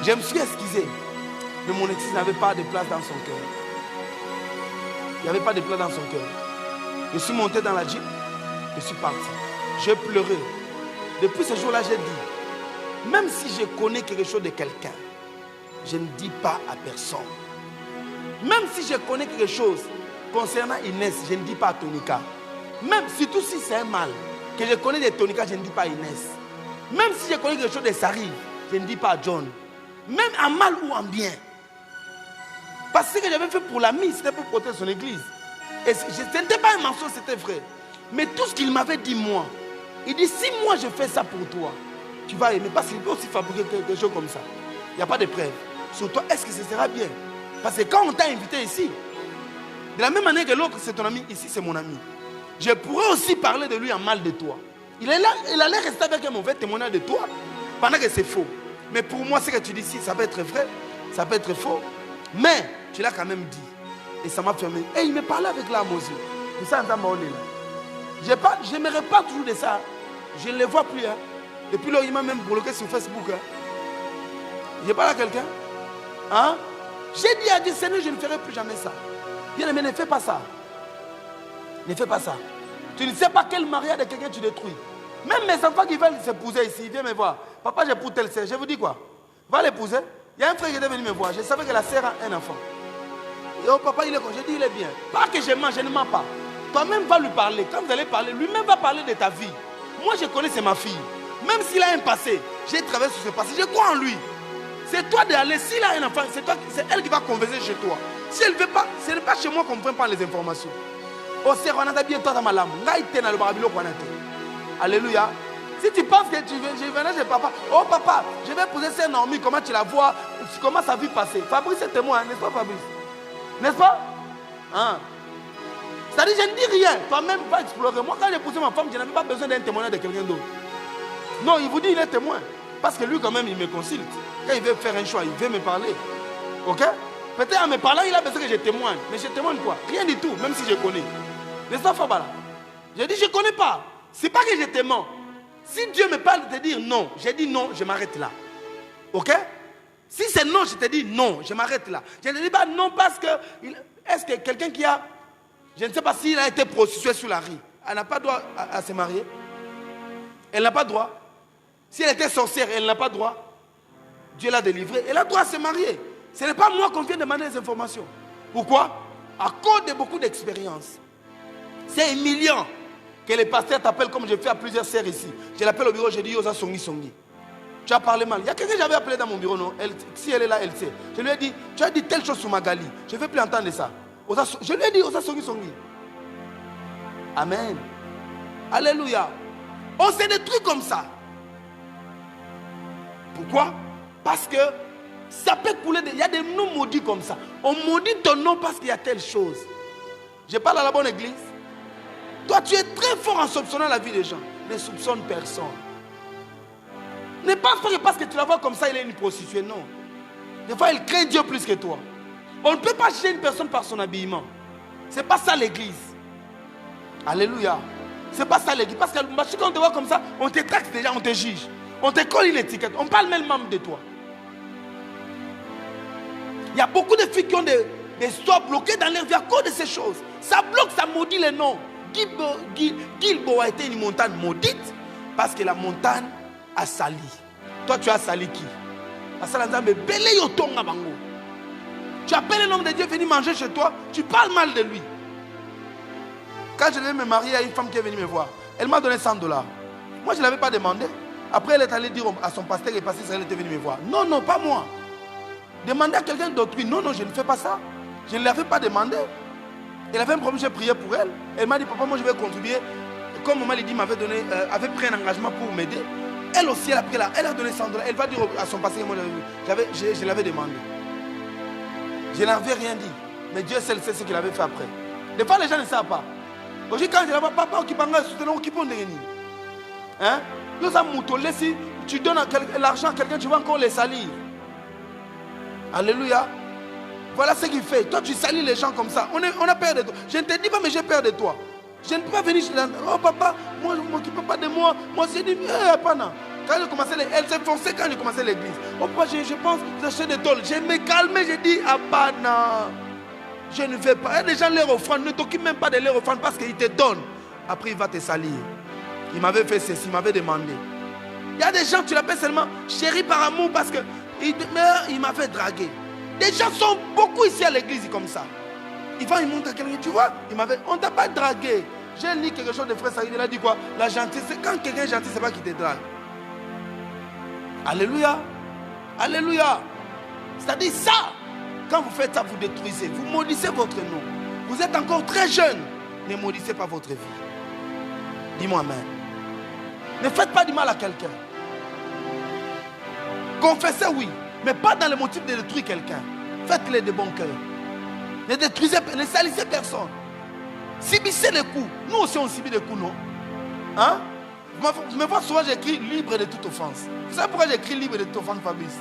Je me suis excusé. Mais mon excuse n'avait pas de place dans son cœur. Il n'y avait pas de place dans son cœur. Je suis monté dans la Jeep. Je suis parti. J'ai pleuré. Depuis ce jour-là, j'ai dit, même si je connais quelque chose de quelqu'un, je ne dis pas à personne. Même si je connais quelque chose concernant Inès, je ne dis pas à Tonika. Même, surtout si c'est un mal, que je connais de Tonika, je ne dis pas à Inès. Même si je connais quelque chose de Sari, je ne dis pas à John. Même en mal ou en bien. Parce que j'avais fait pour l'ami, c'était pour protéger son église. Et ce n'était pas un mensonge, c'était vrai. Mais tout ce qu'il m'avait dit, moi, il dit, si moi je fais ça pour toi, tu vas aimer. Parce qu'il peut aussi fabriquer quelque chose comme ça. Il n'y a pas de preuve. Sur toi, est-ce que ce sera bien? Parce que quand on t'a invité ici, de la même manière que l'autre c'est ton ami, ici c'est mon ami. Je pourrais aussi parler de lui en mal de toi. Il allait rester avec un mauvais témoignage de toi, pendant que c'est faux. Mais pour moi, ce que tu dis ici, ça peut être vrai, ça peut être faux. Mais tu l'as quand même dit. Et ça m'a fermé. Et il me parlait avec larmes aux yeux. Pour ça, je ne me reparle toujours de ça. Je ne le vois plus. Depuis là, il m'a même bloqué sur Facebook. Je parle à quelqu'un. J'ai dit à Dieu, Seigneur, je ne ferai plus jamais ça. Bien-aimé, ne fais pas ça. Ne fais pas ça. Tu ne sais pas quel mariage de quelqu'un tu détruis. Même mes enfants qui veulent s'épouser ici, ils viennent me voir. Papa, j'épouse telle sœur. Je vous dis quoi? Va l'épouser. Il y a un frère qui est venu me voir. Je savais que la sœur a un enfant. Et oh, papa, il est quoi? Je dis, il est bien. Pas que je mens, je ne mens pas. Toi-même va lui parler. Quand vous allez parler, lui-même va parler de ta vie. Moi, je connais, c'est ma fille. Même s'il a un passé, j'ai travaillé sur ce passé. Je crois en lui. C'est toi d'aller. S'il a un enfant, c'est elle qui va converser chez toi. Si elle ne veut pas, ce n'est pas chez moi qu'on ne prend pas les informations. Oh, c'est Rwanda bien toi dans ma lame. Alléluia. Si tu penses que tu veux, je venais chez papa. Oh papa, je vais poser cette Naomi. Comment tu la vois? Comment sa vie passée? Fabrice est témoin, n'est-ce pas Fabrice? N'est-ce pas? C'est-à-dire, je ne dis rien. Toi-même, va explorer. Moi, quand j'ai poussé ma femme, je n'avais pas besoin d'un témoignage de quelqu'un d'autre. Non, il vous dit, il est témoin. Parce que lui, quand même, il me consulte. Quand il veut faire un choix, il veut me parler. Ok? Peut-être en me parlant, il a besoin que je témoigne. Mais je témoigne quoi? Rien du tout, même si je connais. N'est-ce pas, Fabala? J'ai dit, je ne connais pas. Ce n'est pas que je te mens. Si Dieu me parle de te dire non, j'ai dit non, je m'arrête là. Ok? Si c'est non, je te dis non, je m'arrête là. Je ne dis pas non parce que... Est-ce que quelqu'un qui a... Je ne sais pas s'il a été prostitué sur la rue, elle n'a pas droit à se marier. Elle n'a pas droit. Si elle était sorcière, elle n'a pas droit. Dieu l'a délivrée, elle a droit à se marier. Ce n'est pas moi qu'on vient demander des informations. Pourquoi? À cause de beaucoup d'expérience. C'est humiliant que les pasteurs t'appellent comme je fais à plusieurs sœurs ici. Je l'appelle au bureau, je dis Yosa Songi Songi. Tu as parlé mal. Il y a quelqu'un que j'avais appelé dans mon bureau, non? Si elle est là, elle sait. Je lui ai dit, tu as dit telle chose sur Magali. Je ne veux plus entendre ça. Je lui ai dit Yosa Songi Songi. Amen. Alléluia. On sait des trucs comme ça. Pourquoi? Parce que ça peut couler. Il y a des noms maudits comme ça. On maudit ton nom parce qu'il y a telle chose. Je parle à la bonne église. Toi, tu es très fort en soupçonnant la vie des gens. Ne soupçonne personne. Ne pense pas que parce que tu la vois comme ça, il est une prostituée. Non. Des fois, il craint Dieu plus que toi. On ne peut pas juger une personne par son habillement. Ce n'est pas ça l'église. Alléluia. Ce n'est pas ça l'église. Parce que quand on te voit comme ça, on te taxe déjà, on te juge. On te colle une étiquette. On parle même de toi. Il y a beaucoup de filles qui ont des histoires bloquées dans leur vie à cause de ces choses. Ça bloque, ça maudit les noms. Gilboa a été une montagne maudite parce que la montagne a sali. Toi, tu as sali qui? Tu appelles un homme de Dieu venir manger chez toi, tu parles mal de lui. Quand je devais me marier à une femme qui est venue me voir, elle m'a donné $100. Moi, je ne l'avais pas demandé. Après, elle est allée dire à son pasteur et pasteur Israël était venu me voir. Non, non, pas moi. Demander à quelqu'un d'autrui. Non, non, je ne fais pas ça. Je ne l'avais pas demandé. Elle avait un problème, j'ai prié pour elle. Elle m'a dit, papa, moi je vais contribuer. Comme maman lui dit, avait pris un engagement pour m'aider. Elle aussi, elle a pris là. Elle a donné $100. Elle va dire à son pasteur, moi je l'avais demandé. Je n'avais rien dit. Mais Dieu seul sait ce qu'il avait fait après. Des fois, les gens ne savent pas. Aujourd'hui, quand je l'avais papa, qui parle, qui peut donner. Hein? Si tu donnes l'argent à quelqu'un, tu vas encore les salir. Alléluia. Voilà ce qu'il fait. Toi, tu salis les gens comme ça. On a peur de toi. Je ne te dis pas, mais j'ai peur de toi. Je ne peux pas venir chez la... Oh papa, moi je ne m'occupe pas de moi. Moi, j'ai dit, pas non. Quand j'ai commencé, elle s'est foncée quand j'ai commencé l'église. Oh papa, je pense que j'ai des tôles. Je me calmais, j'ai dit, ah pas non. Je ne vais pas. Il y a des gens, leur offrande, ne t'occupe même pas de leur offrande parce qu'ils te donnent. Après, il va te salir. Il m'avait fait ceci, il m'avait demandé. Il y a des gens, tu l'appelles seulement chéri par amour parce que il m'avait dragué. Des gens sont beaucoup ici à l'église comme ça. Il montre à quelqu'un, tu vois, on ne t'a pas dragué. J'ai lu quelque chose de frère Saïd, il a dit quoi? La gentillesse, quand quelqu'un est gentil, c'est pas qu'il te drague. Alléluia. Alléluia. C'est-à-dire ça, quand vous faites ça, vous détruisez, vous maudissez votre nom. Vous êtes encore très jeune, ne maudissez pas votre vie. Dis-moi amen. Ne faites pas du mal à quelqu'un. Confessez, oui, mais pas dans le motif de détruire quelqu'un. Faites-le de bon cœur. Ne détruisez, ne salissez personne. Subissez les coups. Nous aussi on subit des coups, non? Hein? Je me vois souvent, j'écris libre de toute offense. Vous savez pourquoi j'écris libre de toute offense, Fabrice?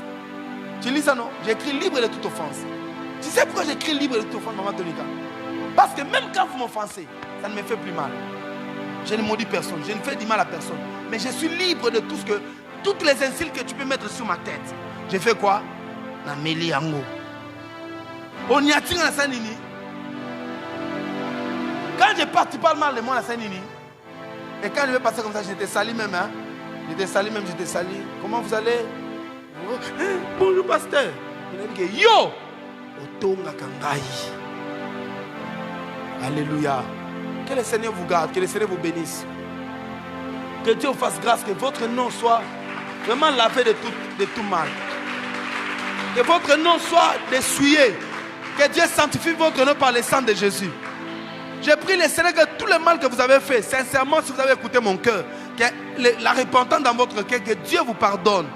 Tu lis ça, non? J'écris libre de toute offense. Tu sais pourquoi j'écris libre de toute offense, Maman Tonika? Parce que même quand vous m'offensez, ça ne me fait plus mal. Je ne maudis personne, je ne fais du mal à personne. Mais je suis libre de tout ce que... Toutes les insultes que tu peux mettre sur ma tête. Je fais quoi? Na meli ango. On y attire la Saint-Nini. Quand je pars, tu parles mal de moi la Saint-Nini. Et quand je vais passer comme ça, je te salis même. Hein? Je te salis même, je te salis. Comment vous allez? Bonjour pasteur. Je dis yo! Otonga kangai. Alléluia. Que le Seigneur vous garde, que le Seigneur vous bénisse. Que Dieu vous fasse grâce, que votre nom soit vraiment lavé de tout mal. Que votre nom soit dessuyé. Que Dieu sanctifie votre nom par le sang de Jésus. Je prie le Seigneur que tout le mal que vous avez fait, sincèrement, si vous avez écouté mon cœur, que la repentance dans votre cœur, que Dieu vous pardonne.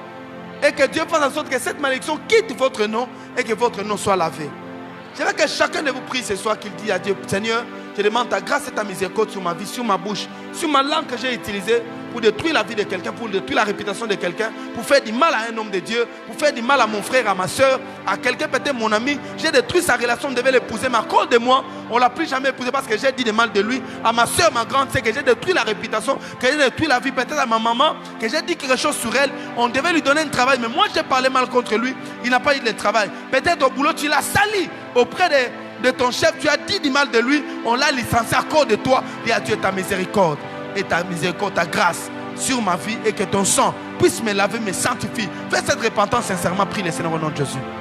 Et que Dieu fasse en sorte que cette malédiction quitte votre nom et que votre nom soit lavé. Je veux que chacun de vous prie ce soir qu'il dit à Dieu, Seigneur, je demande ta grâce et ta miséricorde sur ma vie, sur ma bouche, sur ma langue que j'ai utilisée pour détruire la vie de quelqu'un, pour détruire la réputation de quelqu'un, pour faire du mal à un homme de Dieu, pour faire du mal à mon frère, à ma soeur, à quelqu'un, peut-être mon ami. J'ai détruit sa relation, on devait l'épouser, mais à cause de moi, on ne l'a plus jamais épousé parce que j'ai dit du mal de lui. À ma soeur, ma grande sœur, que j'ai détruit la réputation, que j'ai détruit la vie, peut-être à ma maman, que j'ai dit quelque chose sur elle. On devait lui donner un travail, mais moi j'ai parlé mal contre lui. Il n'a pas eu de travail. Peut-être au boulot, tu l'as sali auprès de ton chef, tu as dit du mal de lui, on l'a licencié à cause de toi. Dis à Dieu ta miséricorde et ta miséricorde, ta grâce sur ma vie et que ton sang puisse me laver, me sanctifier. Fais cette repentance sincèrement, prie le Seigneur au nom de Jésus.